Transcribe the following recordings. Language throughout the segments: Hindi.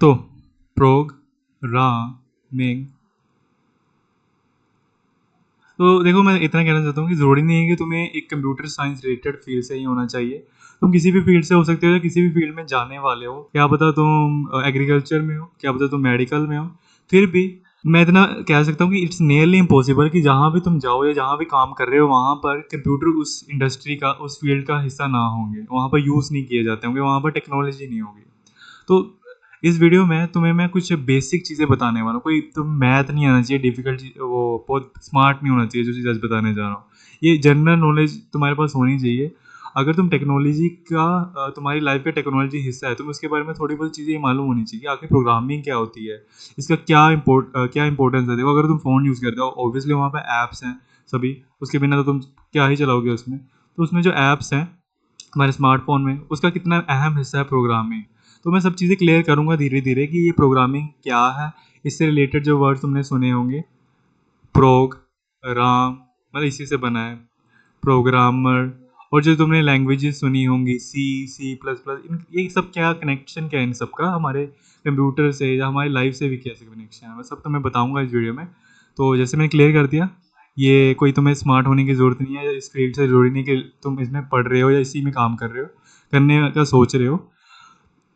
तो प्रोग्रामिंग, तो देखो मैं इतना कहना चाहता हूँ कि ज़रूरी नहीं है कि तुम्हें एक कंप्यूटर साइंस रिलेटेड फील्ड से ही होना चाहिए। तुम किसी भी फील्ड से हो सकते हो या किसी भी फील्ड में जाने वाले हो। क्या पता तुम एग्रीकल्चर में हो, क्या पता तुम मेडिकल में हो। फिर भी मैं इतना कह सकता हूँ कि इट्स नियरली इम्पॉसिबल कि जहाँ भी तुम जाओ या जहाँ भी काम कर रहे हो वहाँ पर कंप्यूटर उस इंडस्ट्री का, उस फील्ड का हिस्सा ना होंगे, वहाँ पर यूज़ नहीं किए जाते होंगे, वहाँ पर टेक्नोलॉजी नहीं होगी। तो इस वीडियो में तुम्हें मैं कुछ बेसिक चीज़ें बताने वाला हूँ। कोई तुम मैथ नहीं आना चाहिए, डिफिकल्ट वो बहुत स्मार्ट नहीं होना चाहिए जो चीज़ आज बताने जा रहा हूँ। ये जनरल नॉलेज तुम्हारे पास होनी चाहिए। अगर तुम टेक्नोलॉजी का तुम्हारी लाइफ का टेक्नोलॉजी हिस्सा है, तुम उसके बारे में थोड़ी बहुत चीज़ें मालूम होनी चाहिए कि आखिर प्रोग्रामिंग क्या होती है, इसका क्या इंपॉर्टेंस है। देखो अगर तुम फ़ोन यूज़ करते हो, ऑब्वियसली वहाँ पे ऐप्स हैं सभी, उसके बिना तो तुम क्या ही चलाओगे उसमें। तो उसमें जो ऐप्स हैं हमारे स्मार्टफोन में, उसका कितना अहम हिस्सा है प्रोग्रामिंग। तो मैं सब चीज़ें क्लियर करूँगा धीरे धीरे कि ये प्रोग्रामिंग क्या है। इससे रिलेटेड जो वर्ड तुमने सुने होंगे, प्रोग, राम, मतलब इसी से बना है प्रोग्रामर। और जो तुमने लैंग्वेजेस सुनी होंगी, सी प्लस प्लस, इन ये सब क्या कनेक्शन क्या है इन सब का हमारे कंप्यूटर से या हमारी लाइफ से भी कैसे कनेक्शन है, मैं सब तुम्हें बताऊंगा इस वीडियो में। तो जैसे मैंने क्लियर कर दिया, ये कोई तुम्हें स्मार्ट होने की ज़रूरत नहीं है, या इस फील्ड से ज़रूरी नहीं कि तुम इसमें पढ़ रहे हो या इसी में काम कर रहे हो, करने का सोच रहे हो।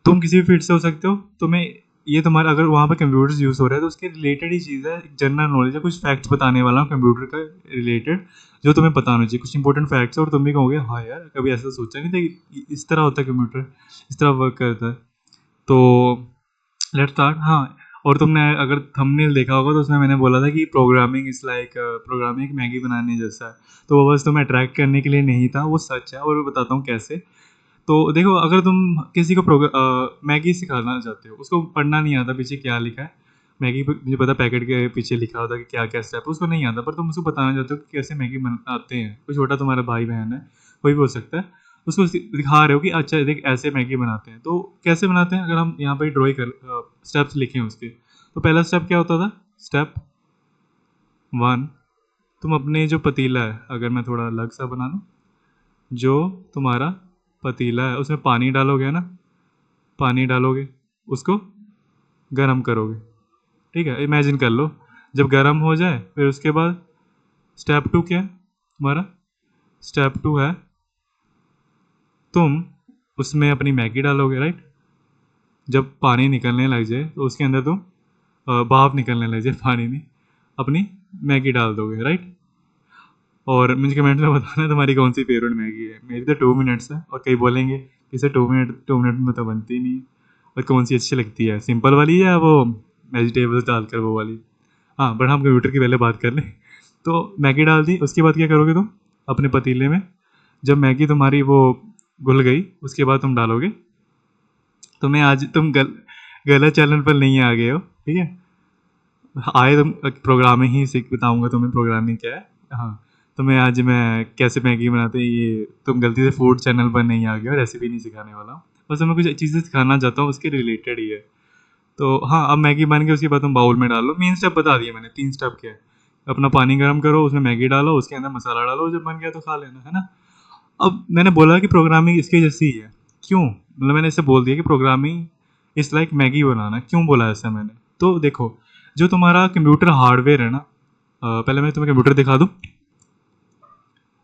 तुम किसी भी फील्ड से हो सकते हो। तुम्हें ये तुम्हारा अगर वहाँ पे कंप्यूटर्स यूज़ हो रहा है तो उसके रिलेटेड ही चीज़ है, जनरल नॉलेज है, कुछ फैक्ट्स बताने वाला हूँ कंप्यूटर का रिलेटेड जो तुम्हें पता होना चाहिए, कुछ इंपॉर्टेंट फैक्ट्स। और तुम भी कहोगे हाँ यार, कभी ऐसा सोचा नहीं था कि इस तरह होता है कंप्यूटर, इस तरह वर्क करता है। तो लेट्स स्टार्ट। हाँ, और तुमने अगर थंबनेल देखा होगा तो उसमें मैंने बोला था कि programming is like, programming Maggi बनाने जैसा है। तो वो बस तुम्हें अट्रैक्ट करने के लिए नहीं था, वो सच है और मैं बताता हूँ कैसे। तो देखो अगर तुम किसी को मैगी सिखाना चाहते हो, उसको पढ़ना नहीं आता पीछे क्या लिखा है, मैगी मुझे पता पैकेट के पीछे लिखा होता है कि क्या क्या स्टेप है, उसको नहीं आता, पर तुम उसको बताना चाहते हो कि कैसे मैगी बनाते हैं। कोई छोटा तुम्हारा भाई बहन है, कोई भी हो सकता है, उसको दिखा रहे हो कि अच्छा देख ऐसे मैगी बनाते हैं। तो कैसे बनाते हैं, अगर हम यहाँ पर ड्रॉइंग कर स्टेप्स लिखें उसके, तो पहला स्टेप क्या होता था, स्टेप 1, तुम अपने जो पतीला है, अगर मैं थोड़ा अलग सा बना लूँ, जो तुम्हारा पतीला है उसमें पानी डालोगे ना, पानी डालोगे, उसको गरम करोगे। ठीक है, इमेजिन कर लो। जब गरम हो जाए फिर उसके बाद स्टेप 2 क्या है तुम्हारा, स्टेप 2 है तुम उसमें अपनी मैगी डालोगे, राइट। जब पानी निकलने लग जाए तो उसके अंदर तुम भाप निकलने लग जाए, पानी नहीं, अपनी मैगी डाल दोगे, राइट। और मुझे कमेंट में बताना तुम्हारी कौन सी फेवरेट मैगी है। मेरी तो 2 मिनट्स है, और कई बोलेंगे इसे 2 मिनट में तो बनती ही नहीं है। और कौन सी अच्छी लगती है, सिंपल वाली या वो वेजिटेबल्स डालकर वो वाली। हाँ, बट हम कंप्यूटर की पहले बात कर लें। तो मैगी डाल दी, उसके बाद क्या करोगे तुम अपने पतीले में, जब मैगी तुम्हारी वो घुल गई उसके बाद तुम डालोगे। तुम्हें आज तुम गलत चैनल पर नहीं आ गए हो, ठीक है। आए तुम प्रोग्रामिंग ही सीख, बताऊंगा तुम्हें प्रोग्रामिंग क्या है। हाँ, तुम्हें आज मैं कैसे मैगी बनाते हैं, ये तुम गलती से फूड चैनल पर नहीं आ गए हो, रेसिपी नहीं सिखाने वाला हूँ, बस मैं कुछ चीज़ें सिखाना चाहता हूँ उसके रिलेटेड ही है। तो हाँ, अब मैगी बन के उसके बाद तुम बाउल में डालो। मेन स्टेप बता दिया मैंने, 3 स्टेप क्या है। अपना पानी गर्म करो, उसमें मैगी डालो, उसके अंदर मसाला डालो, जब बन गया तो खा लेना, है ना। अब मैंने बोला कि प्रोग्रामिंग इसके जैसी ही है, क्यों, मतलब मैंने इसे बोल दिया कि प्रोग्रामिंग इस लाइक मैगी बनाना, क्यों बोला ऐसा मैंने। तो देखो, जो तुम्हारा कंप्यूटर हार्डवेयर है ना, पहले मैं तुम्हें कंप्यूटर दिखा दूँ।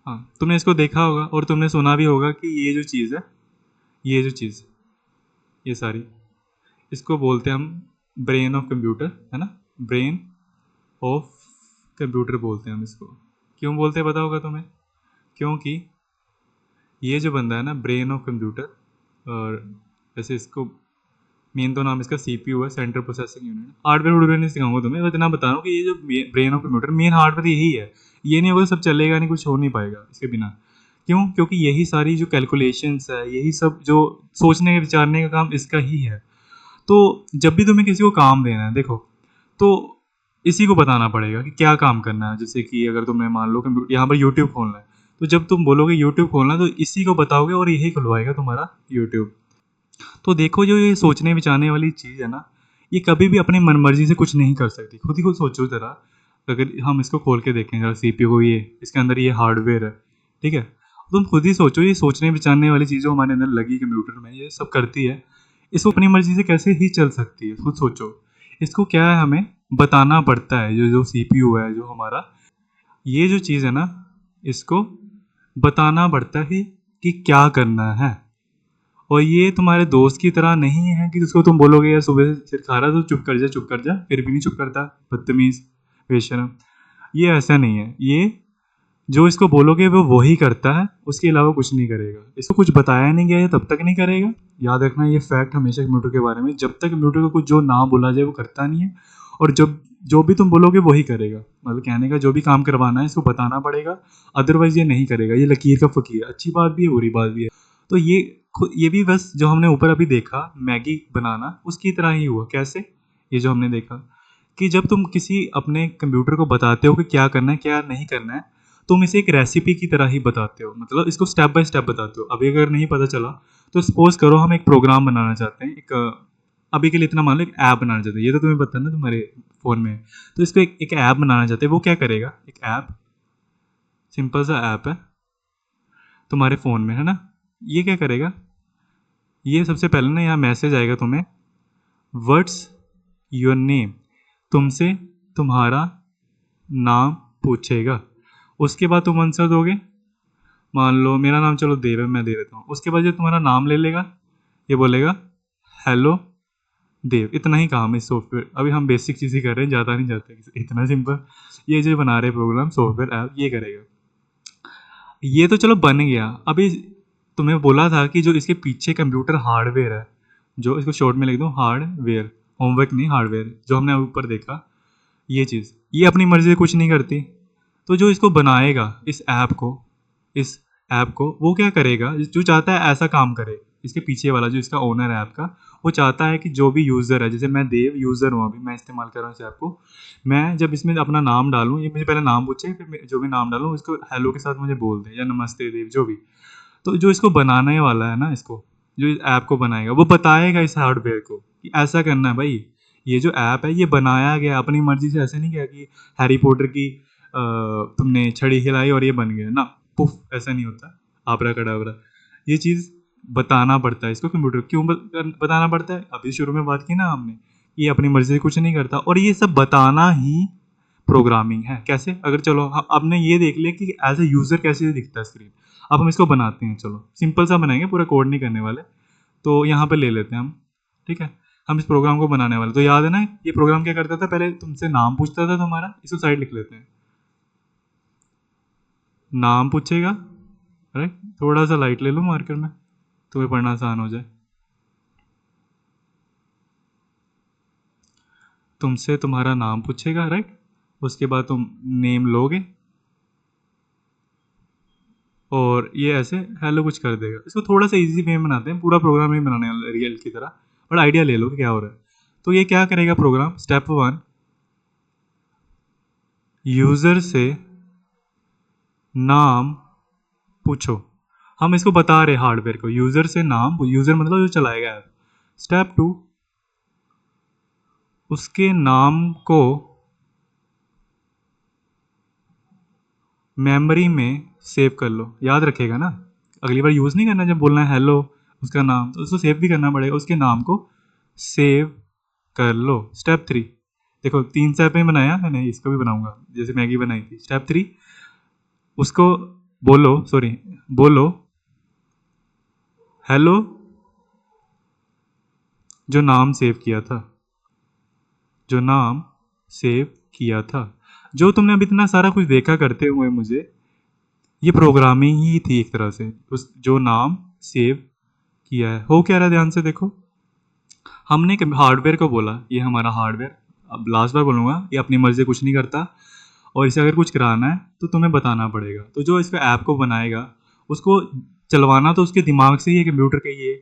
हाँ, तुमने इसको देखा होगा और तुमने सुना भी होगा कि ये जो चीज़ है, ये जो चीज़, ये सारी, इसको बोलते हैं हम ब्रेन ऑफ कंप्यूटर, है ना। ब्रेन ऑफ कंप्यूटर बोलते हैं हम इसको। क्यों बोलते हैं पता होगा तुम्हें, क्योंकि ये जो बंदा है ना, ब्रेन ऑफ कंप्यूटर, और वैसे इसको मेन तो नाम इसका सीपीयू है, सेंट्रल प्रोसेसिंग यूनिट। हार्डवेयर वुडवेयर नहीं सिखाऊंगा तुम्हें, बस इतना बता रहा हूँ कि ये जो brain of computer, main hardware यही है। ये नहीं होगा सब चलेगा नहीं, कुछ हो नहीं पाएगा इसके बिना। क्यों, क्योंकि यही सारी जो कैलकुलेशंस है, यही सब जो सोचने विचारने का काम इसका ही है। तो जब भी तुम्हें किसी को काम देना है, देखो, तो इसी को बताना पड़ेगा कि क्या काम करना है। जैसे कि अगर तुमने मान लो कंप्यूटर यहाँ पर यूट्यूब खोलना है, तो जब तुम बोलोगे यूट्यूब खोलना, तो इसी को बताओगे और यही खुलवाएगा तुम्हारा यूट्यूब। तो देखो, जो ये सोचने विचारने वाली चीज़ है ना, ये कभी भी अपनी मनमर्जी से कुछ नहीं कर सकती। खुद ही खुद सोचो ज़रा, अगर हम इसको खोल के देखें जरा, सीपीयू को, ये इसके अंदर ये हार्डवेयर है, ठीक है। तुम खुद ही सोचो, ये सोचने विचारने वाली चीज़ जो हमारे अंदर लगी कंप्यूटर में, ये सब करती है, इसको अपनी मर्जी से कैसे ही चल सकती है, खुद सोचो। इसको क्या है, हमें बताना पड़ता है, जो जो CPU है जो हमारा, ये जो चीज़ है ना, इसको बताना पड़ता है कि क्या करना है। और ये तुम्हारे दोस्त की तरह नहीं है कि उसको तुम बोलोगे यार सुबह से सिर खा रहा तो चुप कर जा चुप कर जा, फिर भी नहीं चुप करता, बदतमीज, बेशरम। ये ऐसा नहीं है। ये जो इसको बोलोगे वो वही करता है, उसके अलावा कुछ नहीं करेगा। इसको कुछ बताया नहीं गया है तब तक नहीं करेगा। याद रखना ये फैक्ट हमेशा कंप्यूटर के बारे में, जब तक कंप्यूटर को कुछ जो ना बोला जाए वो करता नहीं है। और जब जो भी तुम बोलोगे वही करेगा। मतलब कहने का जो भी काम करवाना है इसको बताना पड़ेगा, अदरवाइज ये नहीं करेगा। ये लकीर का फकीर, अच्छी बात भी है बुरी बात भी है। तो ये भी बस जो हमने ऊपर अभी देखा मैगी बनाना, उसकी तरह ही हुआ। कैसे? ये जो हमने देखा कि जब तुम किसी अपने कंप्यूटर को बताते हो कि क्या करना है क्या नहीं करना है, तुम इसे एक रेसिपी की तरह ही बताते हो। मतलब इसको स्टेप बाय स्टेप बताते हो। अभी अगर नहीं पता चला तो सपोज करो हम एक प्रोग्राम बनाना चाहते हैं, एक अभी के लिए इतना मान लो एक ऐप बनाना चाहते हैं। ये तो तुम्हें पता है ना तुम्हारे फ़ोन में है। तो इसको एक ऐप बनाना चाहते हैं। वो क्या करेगा? एक ऐप, सिंपल सा ऐप है तुम्हारे फ़ोन में, है ना। ये क्या करेगा? ये सबसे पहले ना यहाँ मैसेज आएगा तुम्हें, व्हाट्स योर नेम, तुमसे तुम्हारा नाम पूछेगा। उसके बाद तुम आंसर दोगे। मान लो मेरा नाम चलो देव है, मैं दे देता हूँ। उसके बाद ये तुम्हारा नाम ले लेगा, ये बोलेगा हेलो देव। इतना ही काम है इस सॉफ्टवेयर। अभी हम बेसिक चीज़ ही कर रहे हैं, ज़्यादा नहीं जाते, इतना सिंपल। ये जो बना रहे प्रोग्राम सॉफ्टवेयर ऐप ये करेगा। ये तो चलो बन गया। अभी तुम्हें बोला था कि जो इसके पीछे कंप्यूटर हार्डवेयर है, जो इसको शॉर्ट में लिख दूँ हार्डवेयर, होमवर्क नहीं हार्डवेयर, जो हमने ऊपर देखा, ये चीज़ ये अपनी मर्जी से कुछ नहीं करती। तो जो इसको बनाएगा इस ऐप को वो क्या करेगा? जो चाहता है ऐसा काम करे, इसके पीछे वाला जो इसका ओनर है ऐप का, वो चाहता है कि जो भी यूज़र है, जैसे मैं देव यूज़र हूँ, अभी मैं इस्तेमाल कर रहा हूँ इस ऐप को, मैं जब इसमें अपना नाम डालूँ, ये मुझे पहले नाम पूछे, फिर मैं जो भी नाम डालूँ इसको हेलो के साथ मुझे बोल दे या नमस्ते देव, जो भी। तो जो इसको बनाने वाला है ना, इसको जो इस ऐप को बनाएगा वो बताएगा इस हार्डवेयर को कि ऐसा करना है भाई। ये जो ऐप है ये बनाया गया अपनी मर्जी से, ऐसे नहीं किया कि हैरी पॉटर की तुमने छड़ी हिलाई और ये बन गया ना, पुफ, ऐसा नहीं होता। आबरा कड़ावरा, ये चीज़ बताना पड़ता है इसको कंप्यूटर। क्यों बताना पड़ता है? अभी शुरू में बात की ना हमने, ये अपनी मर्जी से कुछ नहीं करता। और ये सब बताना ही प्रोग्रामिंग है। कैसे? अगर चलो आपने ये देख लिया कि एज ए यूज़र कैसे दिखता है स्क्रीन, अब हम इसको बनाते हैं। चलो सिंपल सा बनाएंगे, पूरा कोड नहीं करने वाले। तो यहाँ पे ले लेते हैं हम, ठीक है। हम इस प्रोग्राम को बनाने वाले, तो याद है ना ये प्रोग्राम क्या करता था? पहले तुमसे नाम पूछता था तुम्हारा, इसको साइड लिख लेते हैं, नाम पूछेगा, राइट। थोड़ा सा लाइट ले लो मार्कर में, तुम्हें पढ़ना आसान हो जाए। तुमसे तुम्हारा नाम पूछेगा, राइट। उसके बाद तुम नेम लोगे और ये ऐसे हेलो कुछ कर देगा। इसको थोड़ा सा इजी वे में बनाते हैं, पूरा प्रोग्राम नहीं बनाने वाला रियल की तरह, बट आइडिया ले लो कि क्या हो रहा है। तो ये क्या करेगा प्रोग्राम? स्टेप 1, यूज़र से नाम पूछो। हम इसको बता रहे हार्डवेयर को, यूज़र से नाम, यूज़र मतलब जो चलाएगा ऐप। स्टेप 2, उसके नाम को मेमोरी में सेव कर लो। याद रखेगा ना, अगली बार यूज़ नहीं करना, जब बोलना है हेलो उसका नाम, तो उसको सेव भी करना पड़ेगा। उसके नाम को सेव कर लो। स्टेप 3, देखो 3 स्टेप में बनाया मैंने, इसको भी बनाऊंगा जैसे मैगी बनाई थी। स्टेप 3, उसको बोलो हेलो जो नाम सेव किया था, जो नाम सेव किया था। जो तुमने अभी इतना सारा कुछ देखा करते हुए मुझे, ये प्रोग्रामिंग ही थी एक तरह से। उस जो नाम सेव किया है, हो क्या रहा है ध्यान से देखो। हमने हार्डवेयर को बोला, ये हमारा हार्डवेयर, अब लास्ट बार बोलूँगा, ये अपनी मर्जी से कुछ नहीं करता। और इसे अगर कुछ कराना है तो तुम्हें बताना पड़ेगा। तो जो इसका ऐप को बनाएगा, उसको चलवाना तो उसके दिमाग से ही है, कंप्यूटर के ही है,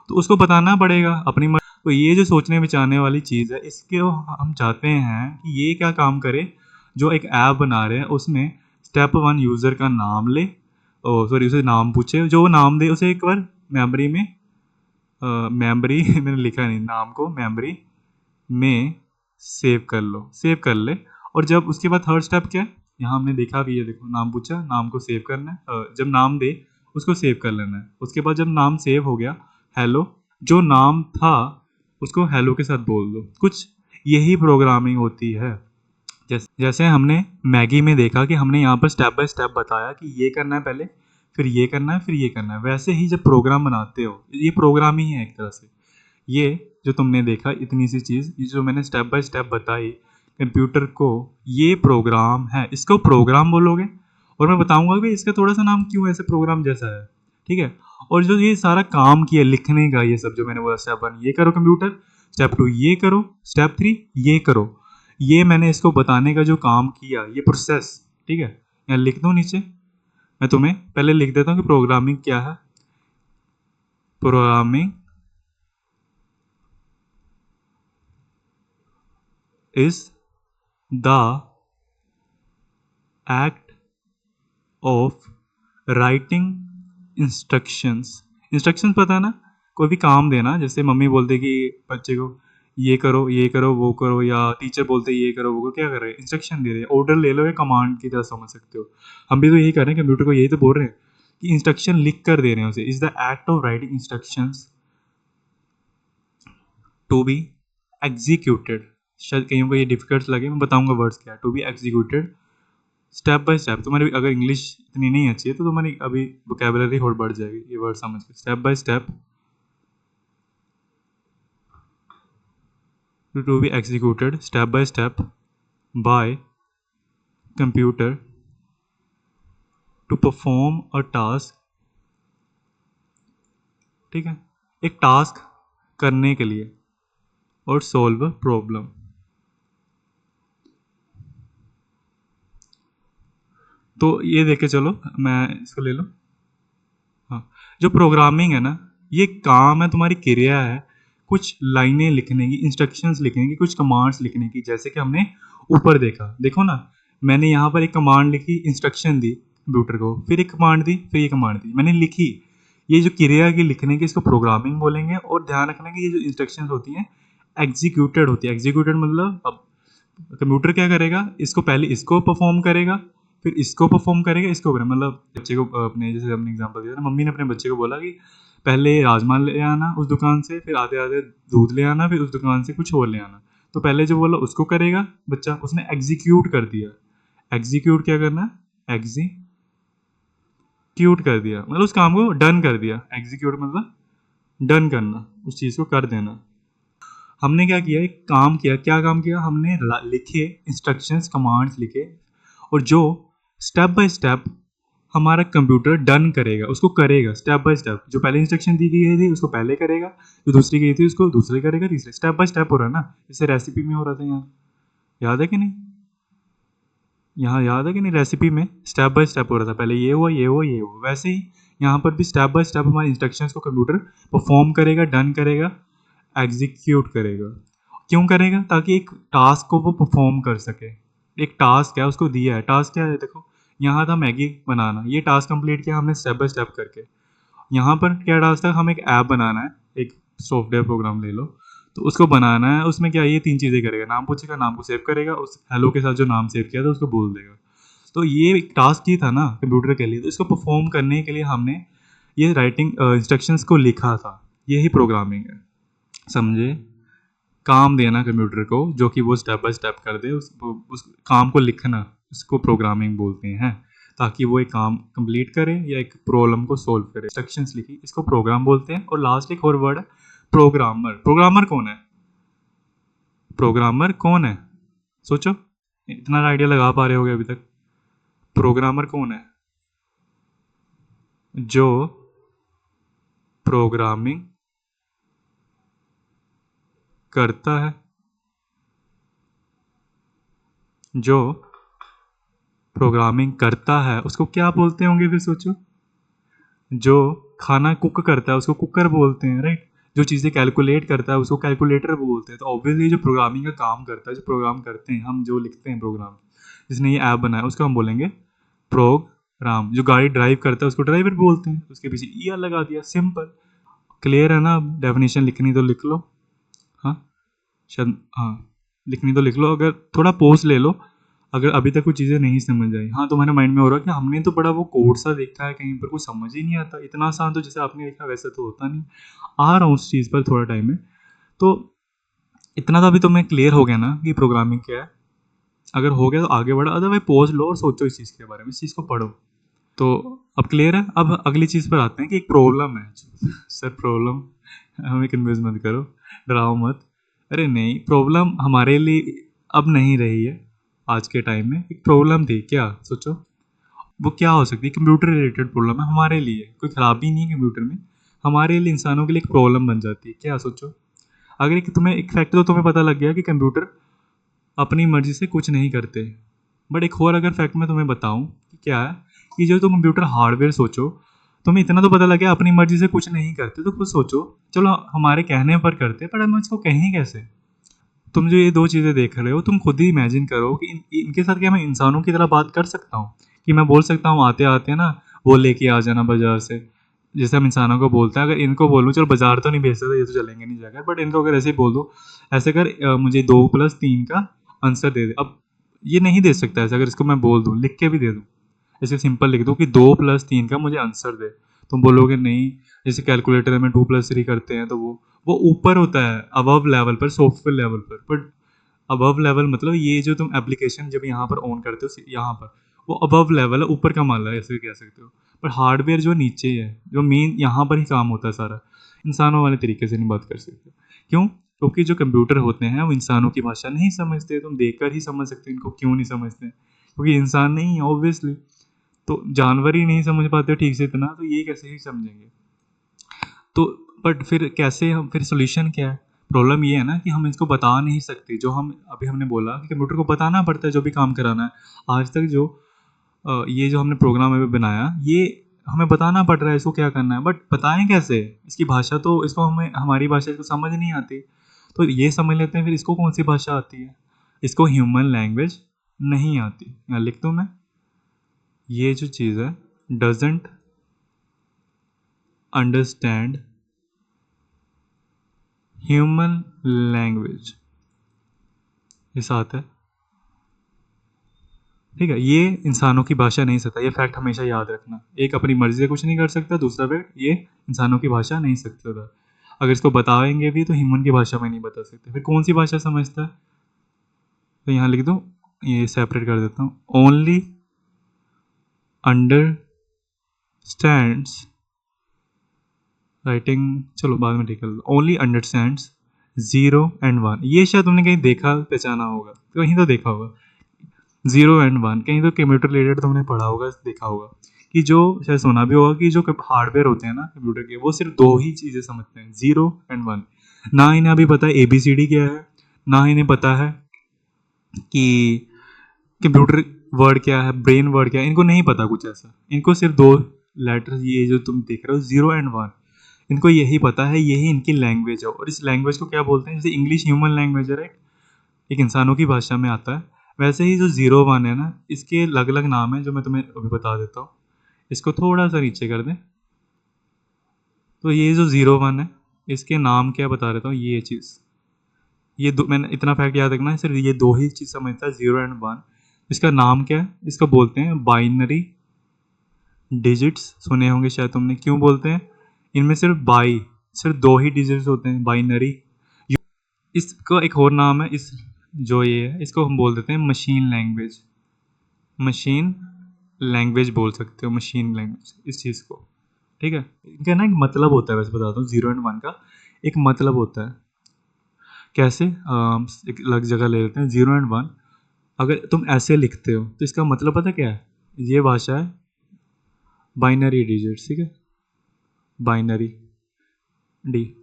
तो उसको बताना पड़ेगा अपनी मर्जी। तो ये जो सोचने विचारने वाली चीज़ है, इसके हम चाहते हैं कि ये क्या काम करे। जो एक ऐप बना रहे हैं उसमें स्टेप 1 यूज़र का नाम ले, उसे नाम पूछे, जो वो नाम दे उसे एक बार मेमोरी में मेमोरी मैंने लिखा नहीं, नाम को मेमोरी में सेव कर लो, सेव कर ले। और जब उसके बाद थर्ड स्टेप क्या है, यहाँ हमने देखा भी है, देखो नाम पूछा, नाम को सेव करना है, जब नाम दे उसको सेव कर लेना है। उसके बाद जब नाम सेव हो गया हेलो, जो नाम था उसको हेलो के साथ बोल दो। कुछ यही प्रोग्रामिंग होती है। जैसे हमने मैगी में देखा कि हमने यहाँ पर स्टेप बाय स्टेप बताया कि ये करना है पहले, फिर ये करना है, फिर ये करना है। वैसे ही जब प्रोग्राम बनाते हो, ये प्रोग्राम ही है एक तरह से। ये जो तुमने देखा इतनी सी चीज़, ये जो मैंने स्टेप बाय स्टेप बताई कंप्यूटर को, ये प्रोग्राम है। इसको प्रोग्राम बोलोगे और मैं बताऊंगा कि इसका थोड़ा सा नाम क्यों ऐसे प्रोग्राम जैसा है, ठीक है। और जो ये सारा काम किया लिखने का, ये सब जो मैंने बोला, स्टेप 1 ये करो कंप्यूटर, स्टेप 2 ये करो, स्टेप 3 ये करो, ये मैंने इसको बताने का जो काम किया, ये प्रोसेस, ठीक है। यहाँ लिख दो नीचे, मैं तुम्हें पहले लिख देता हूँ कि प्रोग्रामिंग क्या है। Programming is the act of writing instructions. Instructions पता है ना, कोई भी काम देना, जैसे मम्मी बोलते कि बच्चे को ये करो वो करो, या टीचर बोलते ये करो वो करो, क्या कर रहे हैं, इंस्ट्रक्शन दे रहे हैं। ऑर्डर ले लो या कमांड की तरह समझ सकते हो। हम भी तो यही कर रहे हैं, कंप्यूटर को यही तो बोल रहे हैं कि इंस्ट्रक्शन लिख कर दे रहे हैं उसे। Is the act of writing instructions to be executed. शायद कहीं को ये डिफिकल्ट लगे, मैं बताऊंगा वर्ड्स क्या है। To be executed step by step. तुम्हारी अगर इंग्लिश इतनी नहीं अच्छी है तो तुम्हारी अभी वोकेबलरी और बढ़ जाएगी ये वर्ड समझ के। Step by step, to be executed step by step by computer to perform a task, ठीक है, एक टास्क करने के लिए, और सॉल्व अ प्रॉब्लम। तो ये देख के चलो, मैं इसको ले लो। हाँ, जो प्रोग्रामिंग है ना, ये काम है, तुम्हारी क्रिया है, कुछ लाइनें लिखने की, इंस्ट्रक्शंस लिखने की, कुछ कमांड्स लिखने की। जैसे कि हमने ऊपर देखा, देखो ना, मैंने यहाँ पर एक कमांड लिखी, इंस्ट्रक्शन दी कंप्यूटर को, फिर एक कमांड दी, फिर ये कमांड दी, मैंने लिखी। ये जो क्रिया की लिखने की, इसको प्रोग्रामिंग बोलेंगे। और ध्यान रखना कि ये जो इंस्ट्रक्शंस होती हैं एग्जीक्यूटेड होती है। एग्जीक्यूटेड मतलब अब कंप्यूटर क्या करेगा, इसको पहले इसको परफॉर्म करेगा, फिर इसको परफॉर्म करेगा, इसको करेगा। मतलब बच्चे को अपने, जैसे हमने एग्जांपल दिया ना, मम्मी ने अपने बच्चे को बोला कि पहले राजमा ले आना उस दुकान से, फिर आते आते दूध ले आना, फिर उस दुकान से कुछ और ले आना। तो पहले जो बोला उसको करेगा बच्चा, उसने एग्जीक्यूट कर दिया। एग्जीक्यूट क्या करना है, एग्जीक्यूट कर दिया मतलब उस काम को डन कर दिया। एग्जीक्यूट मतलब डन करना, उस चीज़ को कर देना। हमने क्या किया, एक काम किया। क्या काम किया हमने, लिखे इंस्ट्रक्शंस, कमांड्स लिखे, और जो स्टेप बाय स्टेप हमारा कंप्यूटर डन करेगा, उसको करेगा स्टेप बाय स्टेप। जो पहले इंस्ट्रक्शन दी गई थी उसको पहले करेगा, जो दूसरी गई थी उसको दूसरी करेगा, तीसरे। स्टेप बाय स्टेप हो रहा है ना, जैसे रेसिपी में हो रहा था यहाँ, याद है कि नहीं, यहाँ याद है कि नहीं, रेसिपी में स्टेप बाय स्टेप हो रहा था, पहले ये हुआ ये हुआ ये हुआ। वैसे ही यहाँ पर भी स्टेप बाय स्टेप हमारे इंस्ट्रक्शंस को कंप्यूटर परफॉर्म करेगा, डन करेगा, एग्जीक्यूट करेगा। क्यों करेगा, ताकि एक टास्क को वो परफॉर्म कर सके। एक टास्क है, उसको दिया है। टास्क क्या है, देखो यहाँ था मैगी बनाना, ये टास्क कंप्लीट किया हमने स्टेप बाय स्टेप करके। यहाँ पर क्या टास्क था, हमें एक ऐप बनाना है, एक सॉफ्टवेयर प्रोग्राम ले लो, तो उसको बनाना है। उसमें क्या, ये 3 चीज़ें करेगा, नाम पूछेगा, नाम को सेव करेगा, उस हेलो के साथ जो नाम सेव किया था उसको बोल देगा। तो ये एक टास्क ही था ना कंप्यूटर के लिए, तो इसको परफॉर्म करने के लिए हमने ये राइटिंग इंस्ट्रक्शंस को लिखा था। यही प्रोग्रामिंग है, समझे। काम देना कंप्यूटर को जो कि वो स्टेप बाय स्टेप कर दे, उस काम को लिखना, उसको प्रोग्रामिंग बोलते हैं, ताकि वो एक काम कंप्लीट करे या एक प्रॉब्लम को सोल्व करे। इंस्ट्रक्शंस लिखी, इसको प्रोग्राम बोलते हैं। और लास्ट एक और वर्ड है, प्रोग्रामर। प्रोग्रामर कौन है, प्रोग्रामर कौन है, सोचो, इतना आइडिया लगा पा रहे होगे अभी तक। प्रोग्रामर कौन है, जो प्रोग्रामिंग करता है, जो प्रोग्रामिंग करता है उसको क्या बोलते होंगे फिर, सोचो। जो खाना कुक करता है उसको कुकर बोलते हैं, राइट। जो चीज़ें कैलकुलेट करता है उसको कैलकुलेटर बोलते हैं। तो ऑब्वियसली जो प्रोग्रामिंग का काम करता है, जो प्रोग्राम करते हैं हम, जो लिखते हैं प्रोग्राम, जिसने ये ऐप बनाया उसको हम बोलेंगे प्रोग्राम। जो गाड़ी ड्राइव करता है उसको ड्राइवर बोलते हैं, उसके पीछे ई आर लगा दिया, सिंपल। क्लियर है ना। अब डेफिनेशन लिखनी तो लिख लो, हाँ शायद, हाँ लिखनी तो लिख लो। अगर थोड़ा पोस्ट ले लो, अगर अभी तक कुछ चीज़ें नहीं समझ आई, हाँ, तुम्हारे माइंड में हो रहा है कि हमने तो बड़ा वो कोड सा देखा है कहीं पर, कुछ समझ ही नहीं आता, इतना आसान तो जैसे आपने देखा वैसे तो होता नहीं। आ रहा हूँ उस चीज़ पर थोड़ा टाइम में। तो इतना तो अभी तुम्हें क्लियर हो गया ना कि प्रोग्रामिंग क्या है। अगर हो गया तो आगे बढ़ो, अदरवाइज पॉज लो और सोचो इस चीज़ के बारे में, इस चीज़ को पढ़ो। तो अब क्लियर है। अब अगली चीज़ पर आते हैं कि एक प्रॉब्लम है। सर प्रॉब्लम, हमें कन्फ्यूज मत करो, डराओ मत। अरे नहीं, प्रॉब्लम हमारे लिए अब नहीं रही है। आज के टाइम में एक प्रॉब्लम थी, क्या सोचो वो क्या हो सकती है। कंप्यूटर रिलेटेड प्रॉब्लम है हमारे लिए, कोई खराबी नहीं है कंप्यूटर में, हमारे लिए इंसानों के लिए एक प्रॉब्लम बन जाती है। क्या सोचो, अगर एक तुम्हें एक फैक्ट तो तुम्हें पता लग गया कि कंप्यूटर अपनी मर्जी से कुछ नहीं करते, बट एक और अगर फैक्ट मैं तुम्हें बताऊं कि क्या है, कि जो तुम कंप्यूटर हार्डवेयर सोचो, तुम्हें इतना तो पता लग गया अपनी मर्जी से कुछ नहीं करते, तो खुद सोचो, चलो हमारे कहने पर करते, पर हम इसको कहें कैसे। तुम जो ये दो चीज़ें देख रहे हो, तुम खुद ही इमेजिन करो कि इनके साथ क्या मैं इंसानों की तरह बात कर सकता हूँ, कि मैं बोल सकता हूँ आते आते ना वो लेके आ जाना बाजार से, जैसे हम इंसानों को बोलते हैं। अगर इनको बोलूँ चलो बाजार तो नहीं भेज सकते, ये तो चलेंगे नहीं जाकर, बट इनको अगर ऐसे ही बोल दो, ऐसे कर मुझे 2+3 का आंसर दे दे, अब ये नहीं दे सकता ऐसे। अगर इसको मैं बोल दूँ, लिख के भी दे दूँ, ऐसे सिंपल लिख दूँ कि 2+3 का मुझे आंसर दे, तुम बोलोगे नहीं। जैसे कैलकुलेटर में 2+3 करते हैं तो वो ऊपर होता है, अबव लेवल पर, सॉफ्टवेयर लेवल पर। बट अबव लेवल मतलब ये जो तुम एप्लीकेशन जब यहाँ पर ऑन करते हो यहाँ पर, वो अबव लेवल है, ऊपर का माला है, ऐसे कह सकते हो। पर हार्डवेयर जो नीचे ही है, जो मेन यहाँ पर ही काम होता है सारा, इंसानों वाले तरीके से नहीं बात कर सकते। क्यों? क्योंकि जो कंप्यूटर होते हैं वो इंसानों की भाषा नहीं समझते। तुम देखकर ही समझ सकते हो इनको क्यों नहीं समझते, क्योंकि इंसान नहीं है ऑब्वियसली। तो जानवर ही नहीं समझ पाते ठीक से इतना, तो ये कैसे ही समझेंगे। तो बट फिर कैसे हम, फिर सोल्यूशन क्या है। प्रॉब्लम ये है ना कि हम इसको बता नहीं सकते, जो हम अभी हमने बोला कि कंप्यूटर को बताना पड़ता है जो भी काम कराना है। आज तक जो ये जो हमने प्रोग्राम अभी बनाया, ये हमें बताना पड़ रहा है इसको क्या करना है, बट बताएं कैसे। इसकी भाषा तो इसको हमें, हमारी भाषा इसको समझ नहीं आती। तो ये समझ लेते हैं, फिर इसको कौन सी भाषा आती है। इसको ह्यूमन लैंग्वेज नहीं आती। यहाँ लिख दूँ मैं, ये जो चीज़ है, डजेंट अंडरस्टैंड ह्यूमन लैंग्वेज, ये साथ है। ठीक है, ये इंसानों की भाषा नहीं सकता, ये फैक्ट हमेशा याद रखना। एक अपनी मर्जी से कुछ नहीं कर सकता, दूसरा फैक्ट ये इंसानों की भाषा नहीं सकता। अगर इसको बताएंगे भी तो ह्यूमन की भाषा में नहीं बता सकते, फिर कौन सी भाषा समझता है। तो यहाँ लिख दो, ये सेपरेट कर देता हूँ, ओनली अंडरस्टैंड्स, राइटिंग चलो बाद में ठीक कर दो, ओनली अंडरस्टैंड्स 0 and 1। ये शायद तुमने कहीं देखा पहचाना होगा, कहीं तो देखा होगा। 0 and 1 कहीं तो कंप्यूटर रिलेटेड तुमने पढ़ा होगा, देखा होगा, कि जो शायद सुना भी होगा कि जो हार्डवेयर होते हैं ना कंप्यूटर के, वो सिर्फ दो ही चीज़ें समझते हैं, 0 and 1। ना इन्हें अभी पता है ABCD क्या है, ना इन्हें पता है कि कंप्यूटर वर्ड क्या है, ब्रेन वर्ड क्या है, इनको नहीं पता कुछ ऐसा। इनको सिर्फ दो लेटर्स, ये जो तुम देख रहे हो 0 and 1, इनको यही पता है, यही इनकी लैंग्वेज है। और इस लैंग्वेज को क्या बोलते हैं, जैसे इंग्लिश ह्यूमन लैंग्वेज है, एक इंसानों की भाषा में आता है, वैसे ही जो 0 1 है ना, इसके अलग अलग नाम है जो मैं तुम्हें अभी बता देता हूँ। इसको थोड़ा सा नीचे कर दें, तो ये जो 0 1 है, इसके नाम क्या बता देता हूँ। ये चीज़, ये दो, मैंने इतना फैक्ट याद रखना है, सिर्फ ये दो ही चीज़ समझता है, 0 and 1। इसका नाम क्या है, इसको बोलते हैं बाइनरी डिजिट्स। सुने होंगे शायद तुमने, क्यों बोलते हैं, इनमें सिर्फ दो ही डिजिट्स होते हैं, बाइनरी। इसका एक और नाम है, इस जो ये है, इसको हम बोल देते हैं मशीन लैंग्वेज। मशीन लैंग्वेज बोल सकते हो, मशीन लैंग्वेज इस चीज़ को। ठीक है, इनका ना एक मतलब होता है, वैसे बताता हूँ, 0 and 1 का एक मतलब होता है। कैसे, एक अलग जगह ले लेते हैं। 0 and 1 अगर तुम ऐसे लिखते हो तो इसका मतलब पता क्या है। ये भाषा है बाइनरी डिजिट्स, ठीक है, बाइनरी डी।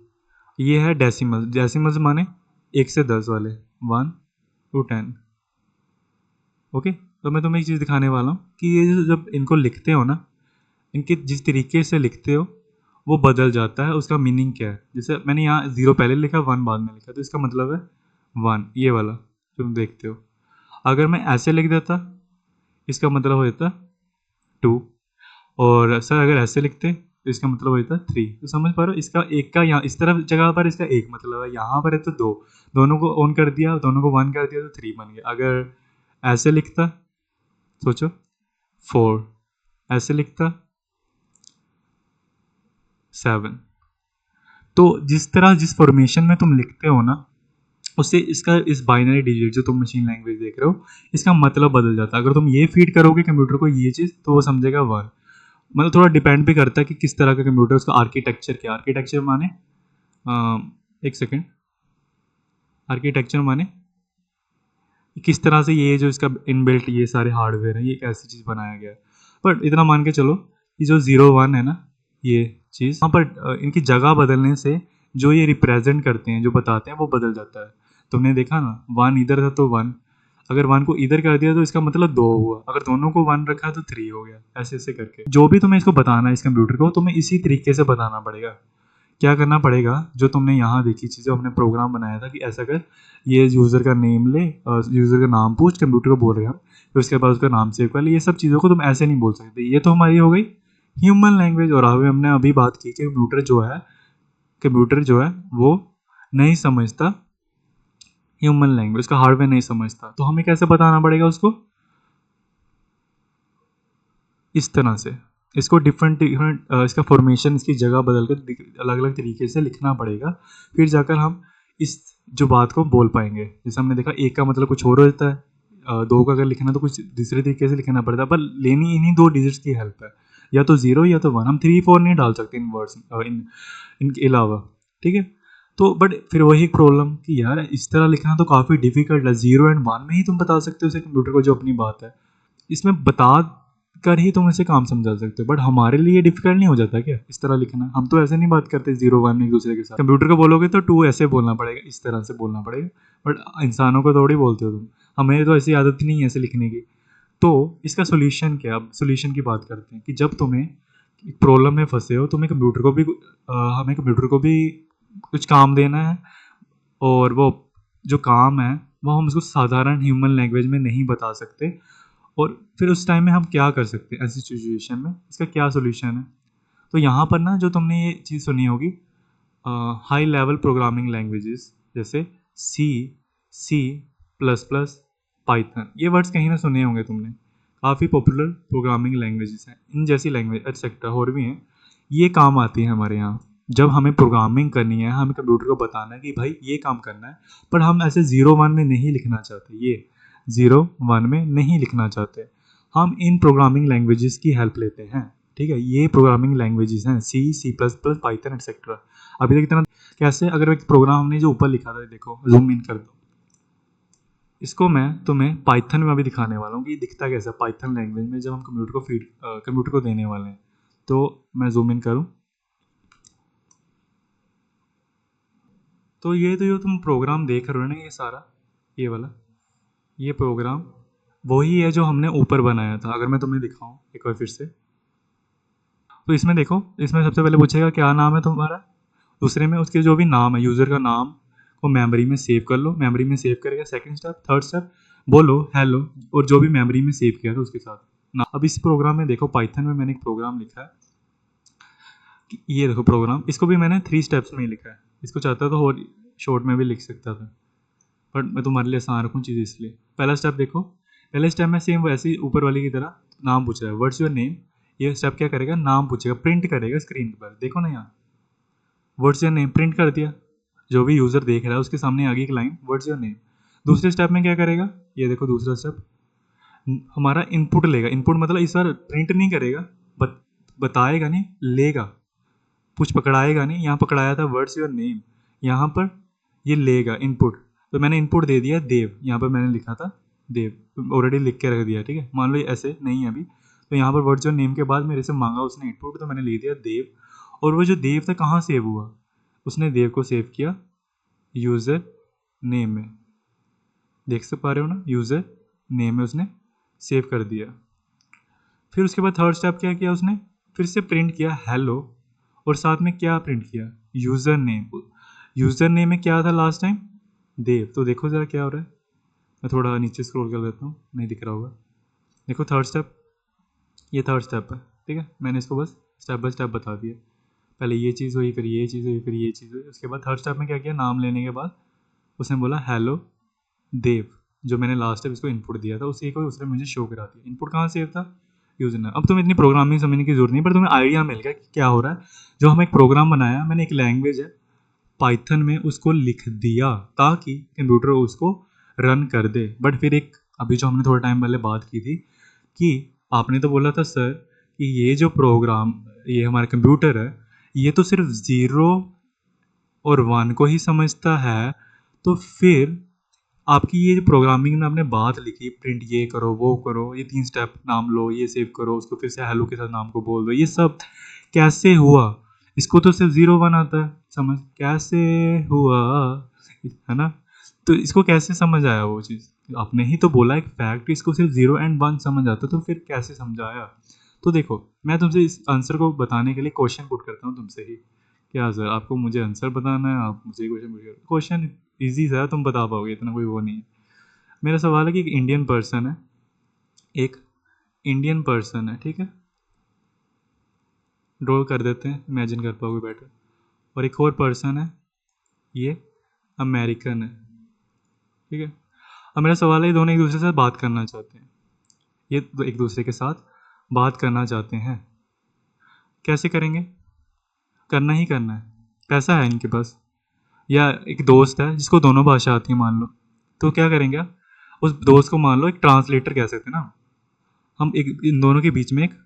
ये है डेसिमल, डेसिमल्स माने 1 से 10 वाले, 1 to 10। ओके, तो मैं तुम्हें एक चीज़ दिखाने वाला हूँ कि ये जब इनको लिखते हो ना, इनके जिस तरीके से लिखते हो वो बदल जाता है, उसका मीनिंग क्या है। जैसे मैंने यहाँ 0 पहले लिखा, 1 बाद में लिखा, तो इसका मतलब है 1, ये वाला जो तुम देखते हो। अगर मैं ऐसे लिख देता, इसका मतलब हो जाता 2। और सर अगर ऐसे लिखते तो इसका मतलब हो जाता 3। तो समझ पा रहे हो, इसका एक का यहाँ इस तरफ जगह पर इसका एक मतलब है, यहाँ पर है तो दो, दोनों को ऑन कर दिया, दोनों को 1 कर दिया तो 3 बन गया। अगर ऐसे लिखता, सोचो 4, ऐसे लिखता 7। तो जिस तरह जिस फॉर्मेशन में तुम लिखते हो ना, उससे इसका इस बाइनरी डिजिट जो तुम मशीन लैंग्वेज देख रहे हो, इसका मतलब बदल जाता है। अगर तुम ये फीड करोगे कंप्यूटर को ये चीज़, तो वो समझेगा 1। मतलब थोड़ा डिपेंड भी करता है कि किस तरह का कंप्यूटर, उसका आर्किटेक्चर क्या। आर्किटेक्चर माने एक सेकेंड, आर्किटेक्चर माने किस तरह से ये जो इसका इनबिल्ट ये सारे हार्डवेयर है, ये एक ऐसी चीज़ बनाया गया है। बट इतना मान के चलो कि जो 0 1 है ना, ये चीज़ यहाँ पर इनकी जगह बदलने से जो ये रिप्रेजेंट करते हैं, जो बताते हैं, वो बदल जाता है। तुमने देखा ना, 1 इधर था तो 1, अगर 1 को इधर कर दिया तो इसका मतलब 2 हुआ, अगर दोनों को 1 रखा तो 3 हो गया। ऐसे ऐसे करके जो भी तुम्हें इसको बताना है इस कंप्यूटर को, तुम्हें इसी तरीके से बताना पड़ेगा। क्या करना पड़ेगा, जो तुमने यहाँ देखी चीज़ें, हमने प्रोग्राम बनाया था कि ऐसा कर, ये यूज़र का नेम ले, यूज़र का नाम पूछ, कंप्यूटर को बोल रहे हैं हम, फिर उसके बाद उसका नाम सेव कर ले। ये सब चीज़ों को तुम ऐसे नहीं बोल सकते। ये तो हमारी हो गई ह्यूमन लैंग्वेज। और हमने अभी बात की कि कंप्यूटर जो है वो नहीं समझता ह्यूमन लैंग्वेज, का हार्डवेयर नहीं समझता। तो हमें कैसे बताना पड़ेगा उसको, इस तरह से इसको डिफरेंट डिफरेंट इसका फॉर्मेशन, इसकी जगह बदल कर अलग अलग तरीके से लिखना पड़ेगा। फिर जाकर हम इस जो बात को बोल पाएंगे। जैसे हमने देखा, एक का मतलब कुछ और होता है, 2 का अगर लिखना तो कुछ दूसरे तरीके से लिखना पड़ता है, पर लेनी इन्हीं 2 डिजिट्स की हेल्प है, या तो 0 या तो 1। हम 3 4 नहीं डाल सकते इन वर्ड्स, इनके अलावा। ठीक है, तो बट फिर वही प्रॉब्लम कि यार इस तरह लिखना तो काफ़ी डिफिकल्ट है। 0 एंड 1 में ही तुम बता सकते हो उसे कंप्यूटर को जो अपनी बात है, इसमें बता कर ही तुम इसे काम समझा सकते हो। बट हमारे लिए डिफिकल्ट नहीं हो जाता क्या इस तरह लिखना? हम तो ऐसे नहीं बात करते 0 1 एक दूसरे के साथ। कंप्यूटर को बोलोगे तो 2 ऐसे बोलना पड़ेगा, इस तरह से बोलना पड़ेगा, बट इंसानों को थोड़ी बोलते हो तुम। हमें तो ऐसी आदत नहीं है ऐसे लिखने की। तो इसका सोल्यूशन क्या? अब सोल्यूशन की बात करते हैं कि जब तुम्हें एक प्रॉब्लम में फंसे हो, तुम्हें कंप्यूटर को भी हमें कंप्यूटर को भी कुछ काम देना है, और वो जो काम है वो हम उसको साधारण ह्यूमन लैंग्वेज में नहीं बता सकते। और फिर उस टाइम में हम क्या कर सकते हैं ऐसी सिचुएशन में, इसका क्या सोल्यूशन है? तो यहाँ पर ना, जो तुमने ये चीज़ सुनी होगी, हाई लेवल प्रोग्रामिंग लैंग्वेजेस, जैसे सी, सी प्लस प्लस, पाइथन, ये वर्ड्स कहीं ना सुने होंगे तुमने। काफ़ी पॉपुलर प्रोग्रामिंग लैंग्वेजेस हैं। इन जैसी लैंग्वेज एक्सेट्रा और भी हैं, ये काम आती है हमारे यहाँ। जब हमें प्रोग्रामिंग करनी है, हमें कंप्यूटर को बताना है कि भाई ये काम करना है, पर हम ऐसे 0 1 में नहीं लिखना चाहते, ये 0 1 में नहीं लिखना चाहते, हम इन प्रोग्रामिंग लैंग्वेजेस की हेल्प लेते हैं। ठीक है, ये प्रोग्रामिंग लैंग्वेजेस हैं C, C plus plus, Python etcetera. अभी तक इतना कैसे, अगर एक प्रोग्राम हमने जो ऊपर लिखा था, देखो जूम इन कर दो, इसको मैं तुम्हें पाइथन में अभी दिखाने वाला हूँ कि दिखता कैसा पाइथन लैंग्वेज में जब हम कंप्यूटर को देने वाले हैं। तो मैं जूम इन करूँ, तो ये जो तुम प्रोग्राम देख रहे हो ना, ये सारा, ये वाला, ये प्रोग्राम वही है जो हमने ऊपर बनाया था। अगर मैं तुम्हें दिखाऊं एक बार फिर से, तो इसमें देखो, इसमें सबसे पहले पूछेगा क्या नाम है तुम्हारा। दूसरे में उसके जो भी नाम है, यूज़र का नाम को मेमोरी में सेव कर लो, मेमोरी में सेव करेगा। सेकंड स्टेप, थर्ड स्टेप, बोलो हेलो, और जो भी मेमोरी में सेव किया था उसके साथ ना। अब इस प्रोग्राम में देखो, पाइथन में मैंने एक प्रोग्राम लिखा है कि ये देखो प्रोग्राम, इसको भी मैंने 3 स्टेप्स में ही लिखा है। इसको चाहता तो और शॉर्ट में भी लिख सकता था, बट मैं तुम्हारे लिए आसान रखूँ चीज़ इसलिए। पहला स्टेप देखो, पहले स्टेप में सेम वैसे ही ऊपर वाली की तरह नाम पूछ रहा है, व्हाट्स योर नेम। ये स्टेप क्या करेगा, नाम पूछेगा, प्रिंट करेगा स्क्रीन पर। देखो ना यहाँ, व्हाट्स योर नेम प्रिंट कर दिया, जो भी यूज़र देख रहा है उसके सामने आ गई एक लाइन, व्हाट्स योर नेम। दूसरे स्टेप में क्या करेगा, ये देखो दूसरा स्टेप, हमारा इनपुट लेगा। इनपुट मतलब इस बार प्रिंट नहीं करेगा, बताएगा नहीं, लेगा, कुछ पकड़ाएगा नहीं। यहाँ पकड़ाया था व्हाट्स योर नेम, यहाँ पर ये लेगा इनपुट। तो मैंने इनपुट दे दिया देव, यहाँ पर मैंने लिखा था देव, ऑलरेडी लिख के रख दिया। ठीक है, मान लो ये ऐसे नहीं है अभी, तो यहाँ पर व्हाट्स योर नेम के बाद मेरे से मांगा उसने इनपुट, तो मैंने लिख दिया देव। और वो जो देव था कहाँ सेव हुआ, उसने देव को सेव किया यूज़र नेम में। देख सकते पा रहे हो ना, यूज़र नेम में उसने सेव कर दिया। फिर उसके बाद थर्ड स्टेप क्या किया उसने, फिर से प्रिंट किया हेलो, और साथ में क्या प्रिंट किया, यूज़र नेम। यूज़र नेम में क्या था लास्ट टाइम, देव। तो देखो ज़रा क्या हो रहा है, मैं थोड़ा नीचे स्क्रॉल कर लेता हूँ, नहीं दिख रहा होगा। देखो थर्ड स्टेप, ये थर्ड स्टेप है। ठीक है, मैंने इसको बस स्टेप बाय स्टेप बता दिया। पहले ये चीज़ हुई, फिर ये चीज़ हुई, फिर ये चीज़ हुई। उसके बाद थर्ड स्टेप में क्या किया, नाम लेने के बाद उसने बोला हेलो देव। जो मैंने लास्ट टाइम इसको इनपुट दिया था उसी को उसने मुझे शो करा दिया। इनपुट कहाँ सेव था, यूजर। अब तुम्हें इतनी प्रोग्रामिंग समझने की जरूरत नहीं, पर तुम्हें आइडिया मिल गया कि क्या हो रहा है। जो हम एक प्रोग्राम बनाया, मैंने एक लैंग्वेज है पाइथन में उसको लिख दिया ताकि कंप्यूटर उसको रन कर दे। बट फिर एक अभी जो हमने थोड़ा टाइम पहले बात की थी कि आपने तो बोला था सर कि ये जो प्रोग्राम, ये हमारा कंप्यूटर है, ये तो सिर्फ 0 और 1 को ही समझता है। तो फिर आपकी ये जो प्रोग्रामिंग में आपने बात लिखी, प्रिंट ये करो वो करो, ये 3 स्टेप नाम लो, ये सेव करो, उसको फिर से हेलो के साथ नाम को बोल दो, ये सब कैसे हुआ? इसको तो सिर्फ 0 1 आता है समझ, कैसे हुआ, है ना? तो इसको कैसे समझ आया वो चीज़? आपने ही तो बोला एक फैक्ट, इसको सिर्फ 0 एंड 1 समझ आता, तो फिर कैसे समझाया? तो देखो, मैं तुमसे इस आंसर को बताने के लिए क्वेश्चन पुट करता हूँ तुमसे ही। क्या सर, आपको मुझे आंसर बताना है, आप मुझे क्वेश्चन पूछ रहे हो? क्वेश्चन ईजी सा है, तुम बता पाओगे, इतना कोई वो नहीं है। मेरा सवाल है कि एक इंडियन पर्सन है, एक इंडियन पर्सन है, ठीक है, ड्रॉ कर देते हैं, इमेजिन कर पाओगे बेटर। और एक और पर्सन है, ये अमेरिकन है, ठीक है। अब मेरा सवाल है, ये दोनों एक दूसरे से बात करना चाहते हैं, ये एक दूसरे के साथ बात करना चाहते हैं, कैसे करेंगे? करना ही करना है, पैसा है इनके पास, या एक दोस्त है जिसको दोनों भाषा आती है मान लो, तो क्या करेंगे आप? उस दोस्त को मान लो एक ट्रांसलेटर कह सकते हैं ना, हम एक इन दोनों के बीच में एक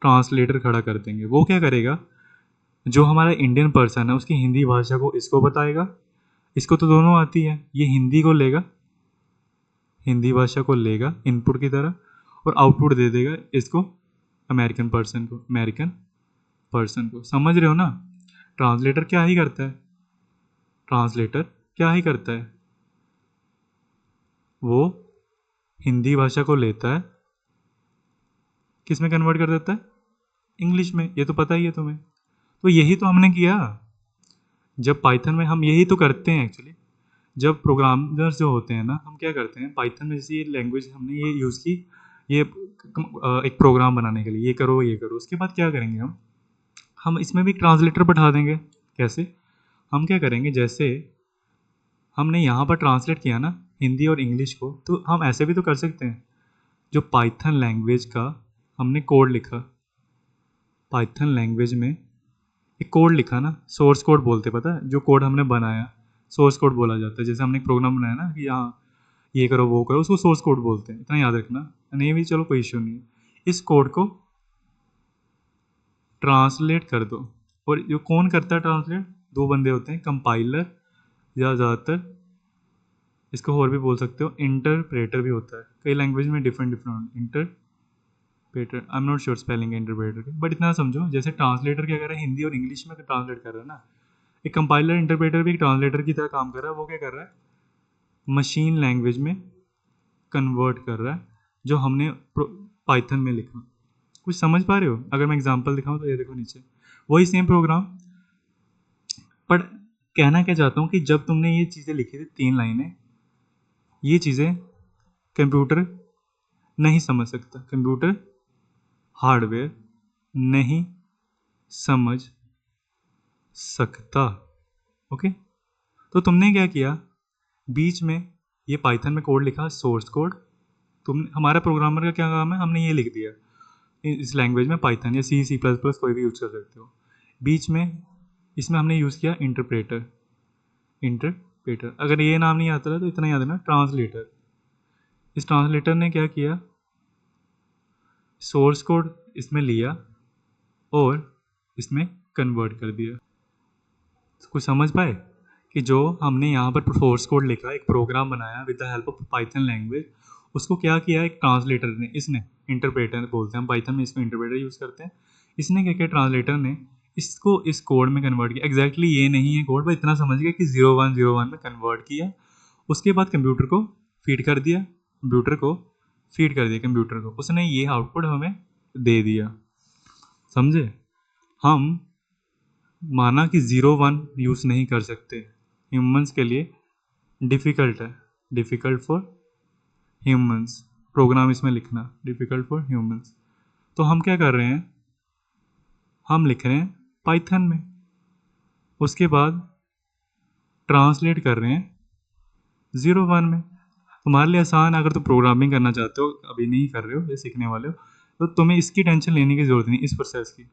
ट्रांसलेटर खड़ा कर देंगे। वो क्या करेगा, जो हमारा इंडियन पर्सन है उसकी हिंदी भाषा को इसको बताएगा, इसको तो दोनों आती है, ये हिंदी को लेगा, हिंदी भाषा को लेगा इनपुट की तरह, और आउटपुट दे देगा इसको अमेरिकन पर्सन को, अमेरिकन पर्सन को। समझ रहे हो ना? ट्रांसलेटर क्या ही करता है, ट्रांसलेटर क्या ही करता है, वो हिंदी भाषा को लेता है, किस में कन्वर्ट कर देता है, इंग्लिश में। ये तो पता ही है तुम्हें। तो यही तो हमने किया जब पाइथन में, हम यही तो करते हैं एक्चुअली। जब प्रोग्रामर्स जो होते हैं ना, हम क्या करते हैं पाइथन में, जैसे ये लैंग्वेज हमने ये यूज़ की, ये एक प्रोग्राम बनाने के लिए, ये करो ये करो, उसके बाद क्या करेंगे हम इसमें भी एक ट्रांसलेटर बैठा देंगे। कैसे? हम क्या करेंगे, जैसे हमने यहाँ पर ट्रांसलेट किया ना हिंदी और इंग्लिश को, तो हम ऐसे भी तो कर सकते हैं। जो पाइथन लैंग्वेज का हमने कोड लिखा, पाइथन लैंग्वेज में एक कोड लिखा ना, सोर्स कोड बोलते, पता है जो कोड हमने बनाया, सोर्स कोड बोला जाता है। जैसे हमने एक प्रोग्राम बनाया ना कि यहाँ ये करो वो करो, उसको सोर्स कोड बोलते हैं, इतना याद रखना। नहीं भी चलो कोई इशू नहीं है। इस कोड को ट्रांसलेट कर दो, और जो कौन करता है ट्रांसलेट, दो बंदे होते हैं, कंपाइलर या ज़्यादातर इसको और भी बोल सकते हो इंटरप्रेटर भी होता है, कई लैंग्वेज में different different interpreter, I am not sure spelling interpreter की, बट इतना समझो जैसे ट्रांसलेटर क्या कर रहा है, हिंदी और इंग्लिश में ट्रांसलेट कर रहा है ना, एक कंपाइलर इंटरप्रेटर भी एक ट्रांसलेटर की तरह काम कर रहा है। वो क्या कर रहा है, मशीन लैंग्वेज में कन्वर्ट कर रहा है जो हमने पाइथन में लिखा। कुछ समझ पा रहे हो? अगर मैं एग्जांपल दिखाऊं तो ये देखो नीचे, वही सेम प्रोग्राम। पर कहना क्या चाहता हूँ कि जब तुमने ये चीज़ें लिखी थी 3 लाइनें, ये चीज़ें कंप्यूटर नहीं समझ सकता, कंप्यूटर हार्डवेयर नहीं समझ सकता। ओके, तो तुमने क्या किया, बीच में ये पाइथन में कोड लिखा, सोर्स कोड। तुम, हमारा प्रोग्रामर का क्या काम है, हमने ये लिख दिया इस लैंग्वेज में, पाइथन या सी प्लस प्लस कोई भी यूज़ कर सकते हो। बीच में इसमें हमने यूज़ किया इंटरप्रेटर, इंटरप्रेटर। अगर ये नाम नहीं आता था तो इतना याद है ना, ट्रांसलेटर। इस ट्रांसलेटर ने क्या किया, सोर्स कोड इसमें लिया और इसमें कन्वर्ट कर दिया। कुछ समझ पाए कि जो हमने यहाँ पर सोर्स कोड लिखा, एक प्रोग्राम बनाया with the help of Python language, उसको क्या किया एक ट्रांसलेटर ने, इसने, इंटरप्रेटर बोलते हैं हम पाइथन में इसको, इंटरप्रेटर यूज़ करते हैं। इसने क्या किया, ट्रांसलेटर ने इसको इस कोड में कन्वर्ट किया। एग्जैक्टली ये नहीं है कोड, पर इतना समझ गया कि 0101 में कन्वर्ट किया। उसके बाद कंप्यूटर को फीड कर दिया, कंप्यूटर को फीड कर दिया, कंप्यूटर को उसने ये आउटपुट हमें दे दिया। समझे? हम माना कि 01 यूज़ नहीं कर सकते, ह्यूमंस के लिए डिफ़िकल्ट है, डिफ़िकल्ट फॉर ह्यूमंस, प्रोग्राम इसमें लिखना डिफ़िकल्ट फॉर ह्यूमंस। तो हम क्या कर रहे हैं, हम लिख रहे हैं पाइथन में, उसके बाद ट्रांसलेट कर रहे हैं 01 में। तुम्हारे लिए आसान, अगर तुम प्रोग्रामिंग करना चाहते हो, अभी नहीं कर रहे हो या सीखने वाले हो, तो तुम्हें इसकी टेंशन लेने की ज़रूरत नहीं इस प्रोसेस की।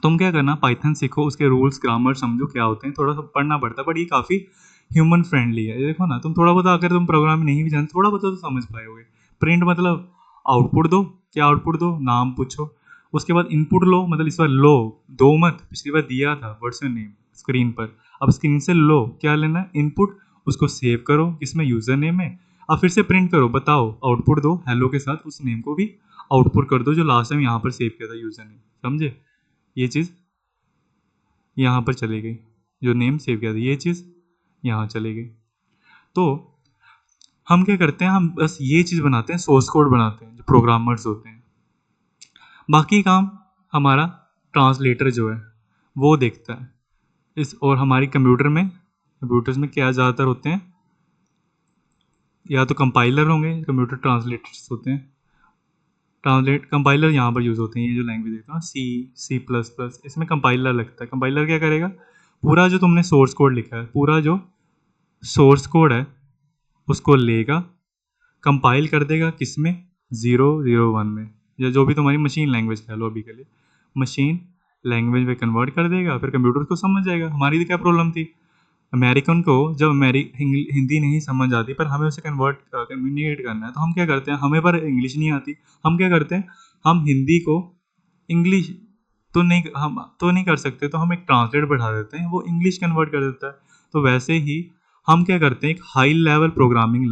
तुम क्या करना, पाइथन सीखो, उसके रूल्स ग्रामर समझो क्या होते हैं, थोड़ा सा पढ़ना पड़ता है, बट ये काफ़ी ह्यूमन फ्रेंडली है। ये देखो ना, तुम थोड़ा बहुत अगर तुम प्रोग्राम नहीं भी जानते, थोड़ा बहुत तो समझ पाओगे। प्रिंट मतलब आउटपुट दो, क्या आउटपुट दो, नाम पूछो, उसके बाद इनपुट लो, मतलब इस बार लो, दो मत, पिछली बार दिया था व्हाट्स योर नेम स्क्रीन पर, अब स्क्रीन से लो क्या लेना है, इनपुट, उसको सेव करो किसमें, यूजर नेम में, अब फिर से प्रिंट करो, बताओ आउटपुट दो, हेलो के साथ उस नेम को भी आउटपुट कर दो जो लास्ट टाइम यहाँ पर सेव किया था यूजर नेम, समझे? ये चीज़ यहाँ पर चली गई, जो नेम सेव किया था ये चीज़ यहाँ चली गई। तो हम क्या करते हैं, हम बस ये चीज़ बनाते हैं, सोर्स कोड बनाते हैं जो प्रोग्रामर्स होते हैं, बाकी काम हमारा ट्रांसलेटर जो है वो देखता है। इस और हमारी कंप्यूटर्स में क्या ज़्यादातर होते हैं, या तो कंपाइलर होंगे, कंप्यूटर ट्रांसलेटर्स होते हैं, ट्रांसलेट कंपाइलर यहाँ पर यूज़ होते हैं। ये जो लैंग्वेज देखता हूँ C++, इसमें कंपाइलर लगता है। कंपाइलर क्या करेगा, पूरा जो तुमने सोर्स कोड लिखा है, पूरा जो सोर्स कोड है उसको लेगा, कंपाइल कर देगा किस में, 001 में, या जो भी तुम्हारी मशीन लैंग्वेज कह लो अभी के लिए, मशीन लैंग्वेज में कन्वर्ट कर देगा, फिर कंप्यूटर को समझ जाएगा। हमारी तो क्या प्रॉब्लम थी, अमेरिकन को जब हिंदी नहीं समझ आती पर हमें उसे कम्युनिकेट करना है, तो हम क्या करते हैं, हमें पर इंग्लिश नहीं आती, हम क्या करते हैं, हम हिंदी को इंग्लिश तो नहीं कर सकते, तो हम एक ट्रांसलेट बैठा देते हैं, वो इंग्लिश कन्वर्ट कर देता है। तो वैसे ही हम क्या करते हैं, एक हाई लेवल प्रोग्रामिंग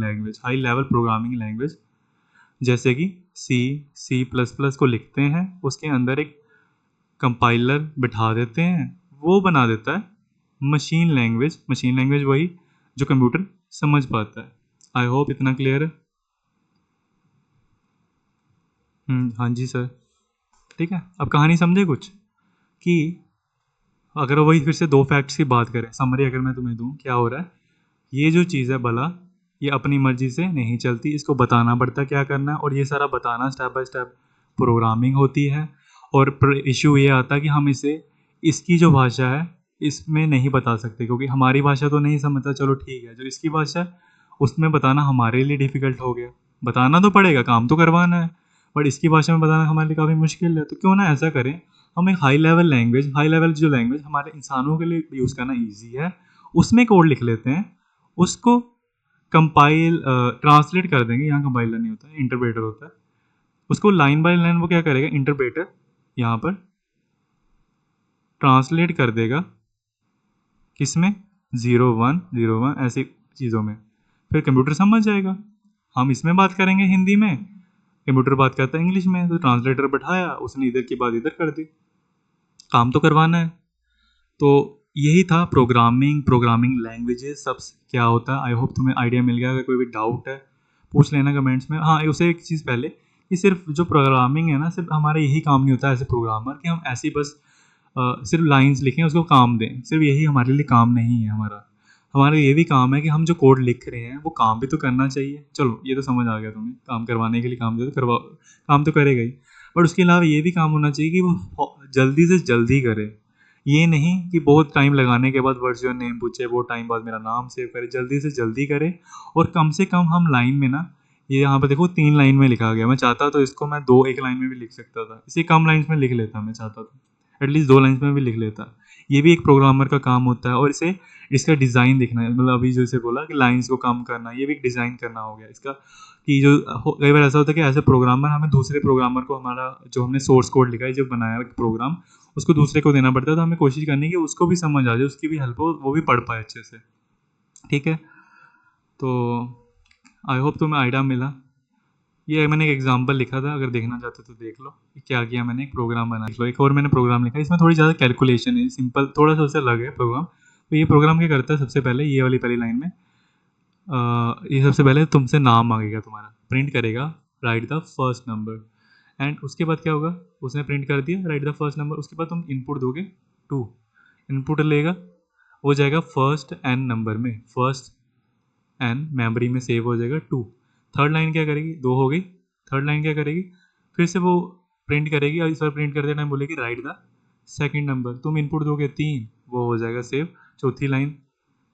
लैंग्वेज जैसे कि C++ को लिखते हैं, उसके अंदर एक कंपाइलर बिठा देते हैं, वो बना देता है मशीन लैंग्वेज वही जो कंप्यूटर समझ पाता है। आई होप इतना क्लियर है। हाँ जी सर। ठीक है, अब कहानी समझे कुछ, कि अगर वही फिर से दो फैक्ट्स की बात करें, समरी अगर मैं तुम्हें दूं, क्या हो रहा है, ये जो चीज़ है भला, ये अपनी मर्जी से नहीं चलती, इसको बताना पड़ता है क्या करना है, और ये सारा बताना स्टेप बाय स्टेप प्रोग्रामिंग होती है। और इशू ये आता है कि हम इसे, इसकी जो भाषा है इसमें नहीं बता सकते, क्योंकि हमारी भाषा तो नहीं समझता, चलो ठीक है, जो इसकी भाषा है उसमें बताना हमारे लिए डिफ़िकल्ट हो गया। बताना तो पड़ेगा, काम तो करवाना है, बट इसकी भाषा में बताना हमारे लिए काफ़ी मुश्किल है। तो क्यों ना ऐसा करें, हम एक हाई लेवल जो लैंग्वेज हमारे इंसानों के लिए यूज़ करना ईजी है, उसमें कोड लिख लेते हैं, उसको कंपाइल ट्रांसलेट कर देंगे। यहाँ कंपाइलर नहीं होता है, इंटरप्रेटर होता है। उसको लाइन बाय लाइन वो क्या करेगा, इंटरप्रेटर यहाँ पर ट्रांसलेट कर देगा किसमें, 01 ऐसी चीज़ों में, फिर कंप्यूटर समझ जाएगा। हम इसमें बात करेंगे हिंदी में, कंप्यूटर बात करता है इंग्लिश में, तो ट्रांसलेटर बैठाया, उसने इधर की बात इधर कर दी, काम तो करवाना है। तो यही था प्रोग्रामिंग लैंग्वेजेस सब क्या होता है। आई होप तुम्हें आइडिया मिल गया। अगर कोई भी डाउट है पूछ लेना कमेंट्स में। हाँ, उसे एक चीज़ पहले, कि सिर्फ जो प्रोग्रामिंग है ना, सिर्फ हमारा यही काम नहीं होता एज ए प्रोग्रामर कि हम ऐसी बस सिर्फ लाइंस लिखें, उसको काम दें, सिर्फ यही हमारे लिए काम नहीं है। हमारा ये भी काम है कि हम जो कोड लिख रहे हैं वो काम भी तो करना चाहिए। चलो ये तो समझ आ गया तुम्हें, काम करवाने के लिए काम दे तो करवा, काम तो करेगा ही, बट उसके अलावा ये भी काम होना चाहिए कि वो जल्दी से जल्दी करे। ये नहीं कि बहुत टाइम लगाने के बाद व्हाट्स योर नेम पूछे, बहुत टाइम बाद मेरा नाम सेव करे, जल्दी से जल्दी करे। और कम से कम हम लाइन में ना, ये यहाँ पर देखो 3 लाइन में लिखा गया, मैं चाहता तो इसको मैं 1 लाइन में भी लिख सकता था, इसे कम लाइन्स में लिख लेता, मैं चाहता तो एटलीस्ट 2 लाइन्स में भी लिख लेता। ये भी एक प्रोग्रामर का काम होता है। और इसका डिज़ाइन देखना है, मतलब अभी जैसे बोला कि लाइन्स को कम करना, ये भी एक डिज़ाइन करना हो गया इसका, कि जो कई बार ऐसा होता है कि एज ए प्रोग्रामर हमें दूसरे प्रोग्रामर को हमारा जो हमने सोर्स कोड लिखा है, जो बनाया प्रोग्राम, उसको दूसरे को देना पड़ता है। तो हमें कोशिश करनी है कि उसको भी समझ आ जाए, उसकी भी हेल्प हो, वो भी पढ़ पाए अच्छे से। ठीक है, तो आई होप तुम्हें आइडिया मिला। ये मैंने एक एग्जांपल लिखा था, अगर देखना चाहते हो तो देख लो क्या किया मैंने, एक प्रोग्राम बना लो। एक और मैंने प्रोग्राम लिखा है, इसमें थोड़ी ज़्यादा कैलकुलेशन है, सिंपल थोड़ा सा उससे अलग है प्रोग्राम। तो ये प्रोग्राम क्या करता है, सबसे पहले ये वाली पहली लाइन में ये सबसे पहले तुमसे नाम मांगेगा, तुम्हारा प्रिंट करेगा, right the first number. And उसके बाद क्या होगा, उसने प्रिंट कर दिया राइट द फर्स्ट नंबर, उसके बाद तुम इनपुट दोगे 2, इनपुट लेगा, हो जाएगा फर्स्ट एन नंबर में, फर्स्ट एन मेमोरी में सेव हो जाएगा 2। थर्ड लाइन क्या करेगी, 2 हो गई, थर्ड लाइन क्या करेगी, फिर से वो प्रिंट करेगी, और इस बार प्रिंट करते टाइम बोलेगी राइट द सेकंड नंबर, तुम इनपुट दोगे 3, वो हो जाएगा सेव। चौथी लाइन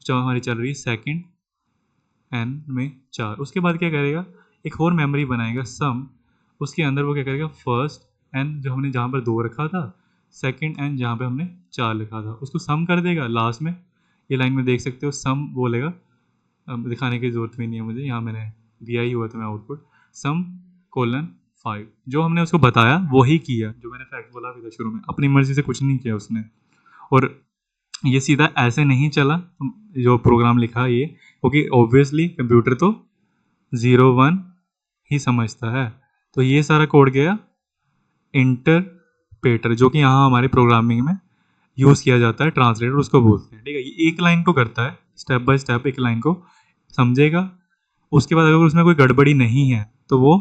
जो हमारी चल रही है सेकंड n में 4। उसके बाद क्या करेगा, एक और मेमोरी बनाएगा सम, उसके अंदर वो क्या करेगा, फर्स्ट n जो हमने जहाँ पर 2 रखा था, सेकंड n जहाँ पे हमने 4 लिखा था, उसको सम कर देगा लास्ट में। ये लाइन में देख सकते हो सम बोलेगा, अब दिखाने की ज़रूरत भी नहीं है मुझे, यहाँ मैंने दिया ही हुआ था मैं आउटपुट, सम कोलन 5। जो हमने उसको बताया वही किया, जो मैंने फैक्ट बोला भी था शुरू में, अपनी मर्जी से कुछ नहीं किया उसने। और ये सीधा ऐसे नहीं चला जो प्रोग्राम लिखा ये, क्योंकि ऑब्वियसली कंप्यूटर तो 0 1 ही समझता है। तो ये सारा कोड गया इंटरप्रेटर, जो कि यहाँ हमारे प्रोग्रामिंग में यूज़ किया जाता है, ट्रांसलेटर उसको बोलते हैं, ठीक है। ये एक लाइन को करता है, स्टेप बाय स्टेप एक लाइन को समझेगा। उसके बाद अगर उसमें कोई गड़बड़ी नहीं है तो वो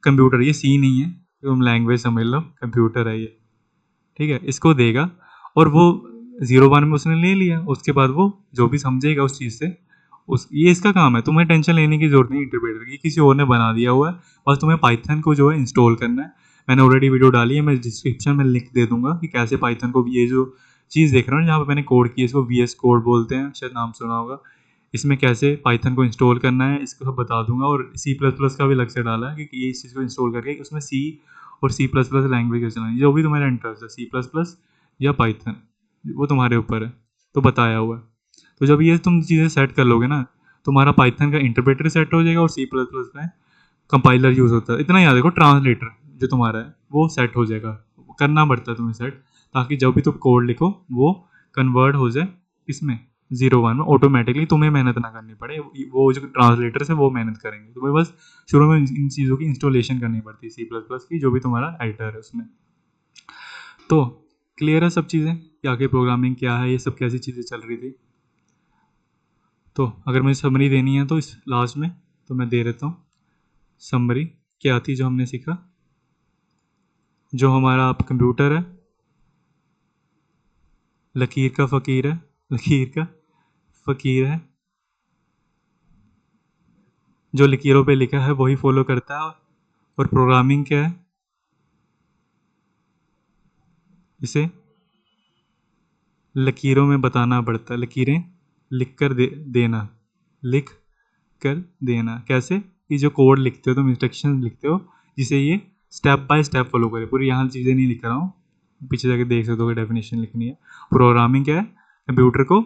कंप्यूटर, ये सी नहीं है, तुम लैंग्वेज समझ लो, कंप्यूटर है ये, ठीक है, इसको देगा। और वो 0 1 में उसने ले लिया, उसके बाद वो जो भी समझेगा उस चीज़ से, उस ये इसका काम है, तुम्हें टेंशन लेने की जरूरत नहीं इंटरप्रेटर की, किसी और ने बना दिया हुआ है, बस तुम्हें पाइथन को जो है इंस्टॉल करना है। मैंने ऑलरेडी वीडियो डाली है, मैं डिस्क्रिप्शन में लिंक दे दूंगा कि कैसे पाइथन को, ये जो चीज़ देख रहे हो जहाँ पर मैंने कोड की, इसको VS कोड बोलते हैं, शायद नाम सुना होगा। इसमें कैसे पाइथन को इंस्टॉल करना है इसको सब बता दूंगा, और C++ का भी अलग से डाला है कि ये इस चीज़ को इंस्टॉल करके उसमें C और C++ लैंग्वेज चलानी, जो भी तुम्हारा इंटरेस्ट है, C++ या पाइथन, वो तुम्हारे ऊपर है, तो बताया हुआ है। तो जब ये तुम चीज़ें सेट कर लोगे ना, तुम्हारा पाइथन का इंटरप्रेटर सेट हो जाएगा और C++ में कंपाइलर यूज़ होता है। इतना याद रखो, ट्रांसलेटर जो तुम्हारा है वो सेट हो जाएगा, करना पड़ता है तुम्हें सेट, ताकि जब भी तुम कोड लिखो वो कन्वर्ट हो जाए इसमें 0 1 में ऑटोमेटिकली, तुम्हें मेहनत ना करनी पड़े, वो जो ट्रांसलेटर है वो मेहनत करेंगे, तुम्हें बस शुरू में इन चीज़ों की इंस्टॉलेशन करनी पड़ती है C++ की, जो भी तुम्हारा एडिटर है उसमें। तो क्लियर है सब चीज़ें कि आगे प्रोग्रामिंग क्या है, ये सब कैसी चीज़ें चल रही थी। तो अगर मुझे समरी देनी है तो इस लास्ट में तो मैं दे देता हूँ समरी क्या थी जो हमने सीखा। जो हमारा आप कंप्यूटर है, लकीर का फ़कीर है, लकीर का फ़कीर है, जो लकीरों पे लिखा है वही फॉलो करता है। और प्रोग्रामिंग क्या है, इसे लकीरों में बताना पड़ता है, लकीरें लिख कर देना, लिख कर देना कैसे, कि जो कोड लिखते हो तुम, इंस्ट्रक्शन लिखते हो, जिसे ये स्टेप बाय स्टेप फॉलो करे। पूरी यहाँ चीज़ें नहीं लिख रहा हूँ, पीछे जाके देख सकते हो कि डेफिनेशन लिखनी है। प्रोग्रामिंग क्या है, कंप्यूटर को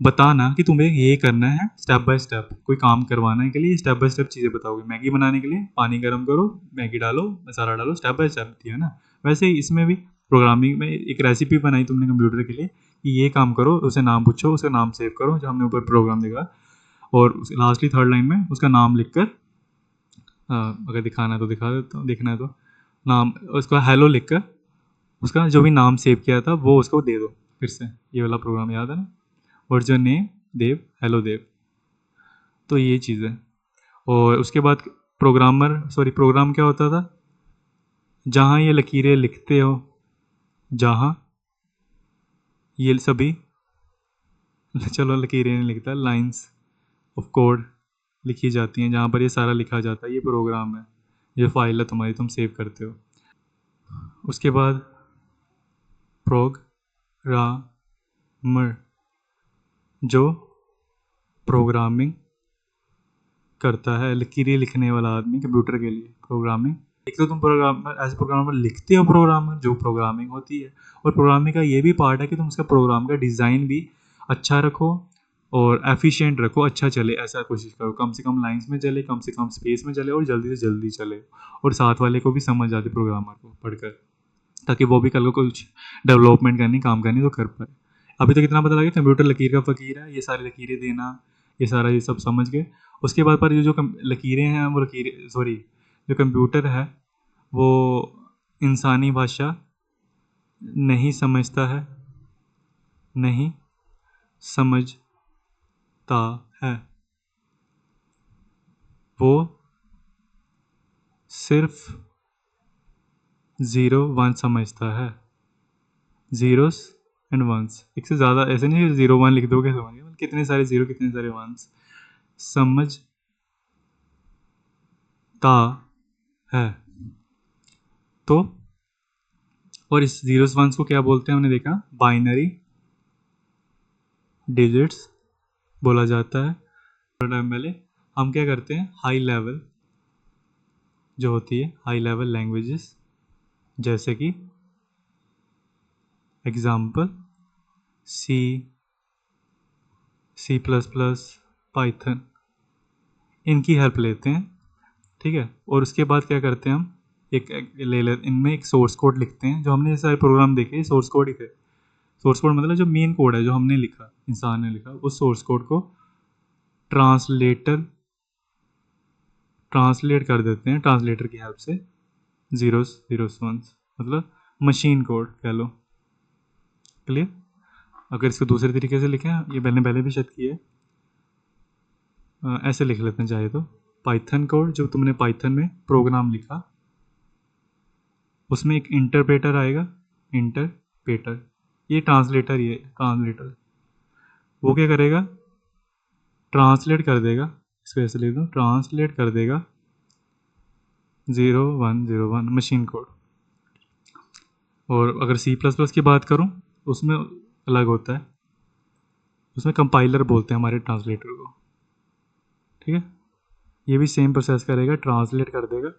बताना कि तुम्हें ये करना है स्टेप बाय स्टेप, कोई काम करवाने के लिए स्टेप बाय स्टेप चीज़ें बताओगे। मैगी बनाने के लिए पानी गर्म करो, मैगी डालो, मसाला डालो, स्टेप बाय स्टेप थी है ना। वैसे ही इसमें भी प्रोग्रामिंग में एक रेसिपी बनाई तुमने कंप्यूटर के लिए कि ये काम करो, उसे नाम पूछो, उसका नाम सेव करो, जो हमने ऊपर प्रोग्राम देखा, और लास्टली थर्ड लाइन में उसका नाम लिख कर, अगर दिखाना है तो दिखा देता हूँ, देखना है तो नाम उसका हेलो लिख कर, उसका जो भी नाम सेव किया था वो उसको दे दो। फिर से ये वाला प्रोग्राम याद है ना, और जो नेम देव, हेलो देव। तो ये चीज़ है। और उसके बाद प्रोग्राम क्या होता था, जहाँ ये लकीरें लिखते हो, जहाँ ये सभी चलो लकीरें नहीं लिखता, लाइंस ऑफ कोड लिखी जाती हैं, जहाँ पर ये सारा लिखा जाता है, ये प्रोग्राम है, ये फाइल है तुम्हारी, तुम सेव करते हो। उसके बाद प्रोग्रामर, जो प्रोग्रामिंग करता है, लकीरें लिखने वाला आदमी कंप्यूटर के लिए प्रोग्रामिंग। एक तो तुम प्रोग्रामर, एज प्रोग्रामर लिखते हो प्रोग्रामर, जो प्रोग्रामिंग होती है। और प्रोग्रामिंग का ये भी पार्ट है कि तुम उसका प्रोग्राम का डिज़ाइन भी अच्छा रखो और एफिशिएंट रखो, अच्छा चले, ऐसा कोशिश करो, कम से कम लाइंस में चले, कम से कम स्पेस में चले, और जल्दी से जल्दी चले, और साथ वाले को भी समझ आते प्रोग्रामर को पढ़कर, ताकि वो भी कल को कुछ डेवलपमेंट करनी, काम करनी तो कर पाए। अभी तो कितना पता लगा, कंप्यूटर लकीर का फ़कीर है, ये सारी लकीरें देना, ये सारा ये सब समझ गए। उसके बाद पर ये जो लकीरें हैं, वो लकीरें, सॉरी, जो कंप्यूटर है वो इंसानी भाषा नहीं समझता है, नहीं समझता है, वो सिर्फ 0 1 समझता है, ज़ीरोस एंड वंस। एक से ज़्यादा ऐसे नहीं 0 1 लिख दोगे समझ गए, कितने सारे ज़ीरो कितने सारे वंस समझता है। तो और इस ज़ीरोस वंस को क्या बोलते हैं, हमने देखा बाइनरी डिजिट्स बोला जाता है। टाइम पहले हम क्या करते हैं, हाई लेवल जो होती है, हाई लेवल लैंग्वेजेस, जैसे कि example C plus plus, Python, इनकी हेल्प लेते हैं, ठीक है। और उसके बाद क्या करते हैं हम, इनमें एक सोर्स कोड लिखते हैं। जो हमने सारे प्रोग्राम देखे सोर्स कोड ही थे। सोर्स कोड मतलब जो मेन कोड है जो हमने लिखा, इंसान ने लिखा, उस सोर्स कोड को ट्रांसलेट कर देते हैं ट्रांसलेटर की हेल्प से, ज़ीरोस वंस, मतलब मशीन कोड कह लो। क्लियर? अगर इसको दूसरे तरीके से लिखें, ये मैंने पहले भी शायद किया है, ऐसे लिख लेते हैं चाहे तो, पाइथन कोड, जो तुमने पाइथन में प्रोग्राम लिखा, उसमें एक इंटरप्रेटर आएगा, इंटरप्रेटर, ये ट्रांसलेटर, ये ट्रांसलेटर, वो क्या करेगा, ट्रांसलेट कर देगा, इसको ऐसे लिख दो, ट्रांसलेट कर देगा 0101 मशीन कोड। और अगर सी प्लस प्लस की बात करूँ, उसमें अलग होता है, उसमें कंपाइलर बोलते हैं हमारे ट्रांसलेटर को, ठीक है। ये भी सेम प्रोसेस करेगा, ट्रांसलेट कर देगा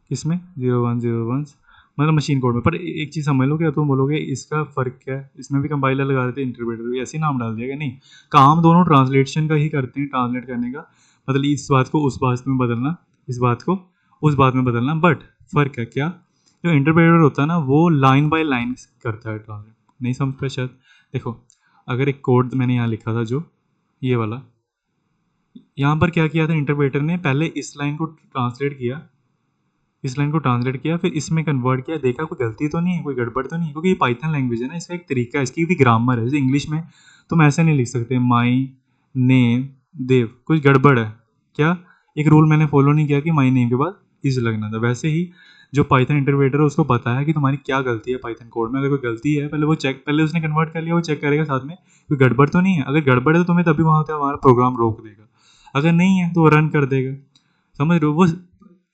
इसमें 0101, मतलब मशीन कोड में। पर एक चीज़ समझ लो, क्या तुम बोलोगे इसका फ़र्क क्या है, इसमें भी कंपाइलर लगा देते हैं, इंटरप्रेटर भी ऐसे ही नाम डाल दिया क्या? नहीं, काम दोनों ट्रांसलेशन का ही करते हैं, ट्रांसलेट करने का, मतलब इस बात को उस बात में बदलना, इस बात को उस बात में बदलना। बट फ़र्क है क्या, जो इंटरप्रेटर होता है ना, वो लाइन बाय लाइन करता है ट्रांसलेट। नहीं समझ पाए शायद। देखो, अगर एक कोड मैंने यहाँ लिखा था, जो ये वाला, यहाँ पर क्या किया था इंटरप्रेटर ने, पहले इस लाइन को ट्रांसलेट किया, इस लाइन को ट्रांसलेट किया, फिर इसमें कन्वर्ट किया, देखा कोई गलती तो नहीं है, कोई गड़बड़ तो नहीं है, क्योंकि ये पाइथन लैंग्वेज है ना, इसका एक तरीका है, इसकी भी ग्रामर है। जैसे इंग्लिश में तुम ऐसे नहीं लिख सकते माई नेम देव, कुछ गड़बड़ है क्या, एक रूल मैंने फॉलो नहीं किया कि माई नेम के बाद इज लगना था। वैसे ही जो पाइथन इंटरप्रेटर है, उसको पता है कि तुम्हारी क्या गलती है पाइथन कोड में। अगर कोई गलती है, पहले उसने कन्वर्ट कर लिया, वो चेक करेगा साथ में कोई गड़बड़ तो नहीं है। अगर गड़बड़ है तो तुम्हें तभी वहाँ पे हमारा प्रोग्राम रोक देगा, अगर नहीं है तो वो रन कर देगा। समझ रहे हो? वो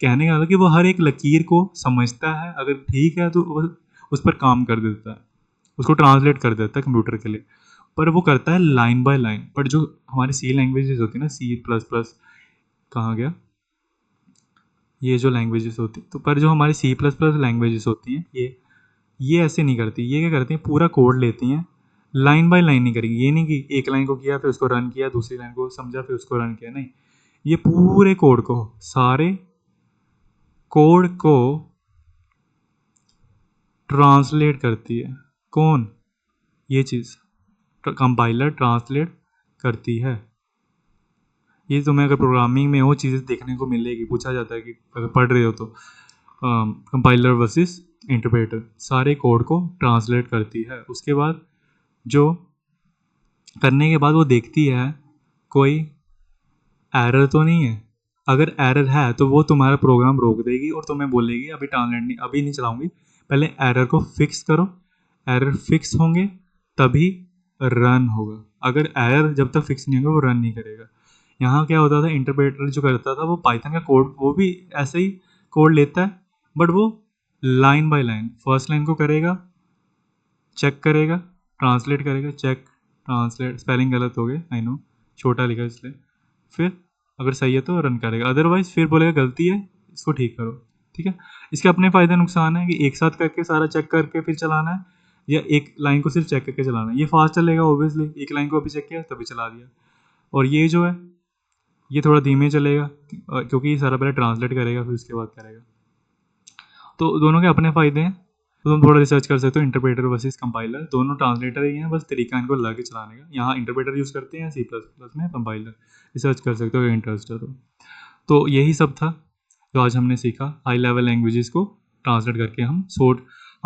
कहने का मतलब कि वो हर एक लकीर को समझता है, अगर ठीक है तो वो उस पर काम कर देता है, उसको ट्रांसलेट कर देता है कंप्यूटर के लिए। पर वो करता है लाइन बाय लाइन। पर जो हमारी सी लैंग्वेजेस होती है ना, सी प्लस प्लस, कहाँ गया, ये जो लैंग्वेजेस होती, तो पर जो हमारी सी प्लस प्लस लैंग्वेजेस होती हैं, ये ऐसे नहीं करती। ये क्या करती हैं, पूरा कोड लेती हैं, लाइन बाय लाइन नहीं करेंगी। ये नहीं कि एक लाइन को किया फिर उसको रन किया, दूसरी लाइन को समझा फिर उसको रन किया, नहीं, ये पूरे कोड को, सारे कोड को ट्रांसलेट करती है। कौन? ये चीज़ कंपाइलर ट्रांसलेट करती है। ये तुम्हें अगर प्रोग्रामिंग में वो चीज़ें देखने को मिलेगी, पूछा जाता है कि अगर पढ़ रहे हो तो, कंपाइलर वर्सेस इंटरप्रेटर, सारे कोड को ट्रांसलेट करती है। उसके बाद जो करने के बाद वो देखती है कोई एरर तो नहीं है। अगर एरर है तो वो तुम्हारा प्रोग्राम रोक देगी और तुम्हें बोलेगी अभी ट्रांसलेट नहीं, अभी नहीं चलाऊंगी, पहले एरर को फिक्स करो। एरर फिक्स होंगे तभी रन होगा। अगर एरर जब तक फिक्स नहीं होगा वो रन नहीं करेगा। यहाँ क्या होता था, इंटरप्रेटर जो करता था वो पाइथन का कोड, वो भी ऐसे ही कोड लेता है, बट वो line by line, first line को करेगा, चेक करेगा, ट्रांसलेट करेगा, चेक, ट्रांसलेट, स्पेलिंग गलत हो गए आई नो, छोटा लिखा इसलिए, फिर अगर सही है तो रन करेगा, अदरवाइज फिर बोलेगा गलती है, इसको ठीक करो। ठीक है, इसके अपने फ़ायदे नुकसान है कि एक साथ करके सारा चेक करके फिर चलाना है, या एक लाइन को सिर्फ चेक करके चलाना है। ये फास्ट चलेगा ऑब्वियसली, एक लाइन को अभी चेक किया तभी चला दिया। और ये जो है ये थोड़ा धीमे चलेगा, क्योंकि ये सारा पहले ट्रांसलेट करेगा फिर उसके बाद करेगा। तो दोनों के अपने फ़ायदे हैं, तो तुम थोड़ा रिसर्च कर सकते हो, इंटरप्रेटर वर्सेस कंपाइलर, दोनों ट्रांसलेटर ही हैं, बस तरीका इनको लगा के चलाने का। यहाँ इंटरप्रेटर यूज़ करते हैं, सी प्लस प्लस में कंपाइलर, रिसर्च कर सकते हो अगर इंटरेस्ट है तो यही सब था जो आज हमने सीखा। हाई लेवल लैंग्वेजेस को ट्रांसलेट करके हम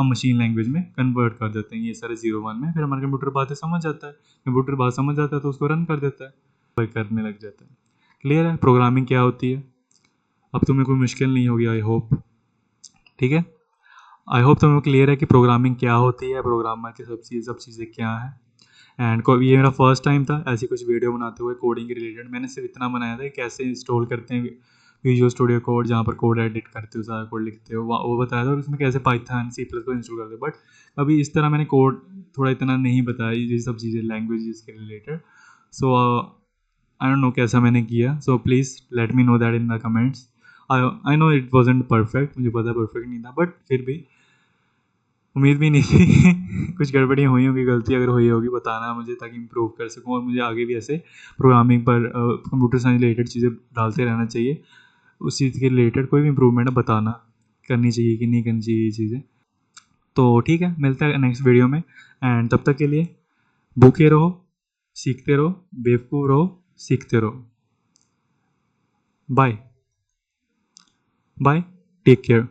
मशीन लैंग्वेज में कन्वर्ट कर देते हैं, ये सारे 01 में। फिर हमारा कंप्यूटर बातें समझ जाता है, कंप्यूटर बात समझ जाता है तो उसको रन कर देता है, वही करने लग जाता है। क्लियर है प्रोग्रामिंग क्या होती है? अब तुम्हें कोई मुश्किल नहीं होगी, आई होप। ठीक है, आई होप तुम्हें क्लियर है कि प्रोग्रामिंग क्या होती है, प्रोग्रामर की सब चीज़ें क्या है। एंड ये मेरा फर्स्ट टाइम था ऐसी कुछ वीडियो बनाते हुए कोडिंग के रिलेटेड। मैंने सिर्फ इतना बनाया था कि कैसे इंस्टॉल करते हैं विजुअल स्टूडियो कोड, जहाँ पर कोड एडिट करते हो, सारा कोड लिखते हो, वो बताया था, और उसमें कैसे पाइथन सी प्लस को इंस्टॉल करते हो। बट अभी इस तरह मैंने कोड थोड़ा इतना नहीं बताया, ये सब चीज़ें लैंग्वेजेस के related. So I don't know कैसा मैंने किया, so please let me know that in the comments. I know it wasn't perfect, मुझे पता परफेक्ट नहीं था, बट फिर भी उम्मीद भी नहीं थी। कुछ गड़बड़ियाँ हुई होंगी, गलती अगर हुई होगी बताना मुझे, ताकि इम्प्रूव कर सकूँ और मुझे आगे भी ऐसे प्रोग्रामिंग पर कंप्यूटर साइंस रिलेटेड चीज़ें डालते रहना चाहिए। उस चीज़ के रिलेटेड कोई भी इम्प्रूवमेंट है बताना, करनी चाहिए कि नहीं करनी चाहिए ये चीज़ें। तो ठीक है, मिलता है नेक्स्ट वीडियो में, एंड तब तक के लिए भूखे रहो, सीखते रहो, बेवकूफ़ रहो, सीखते रहो। Bye bye, take care.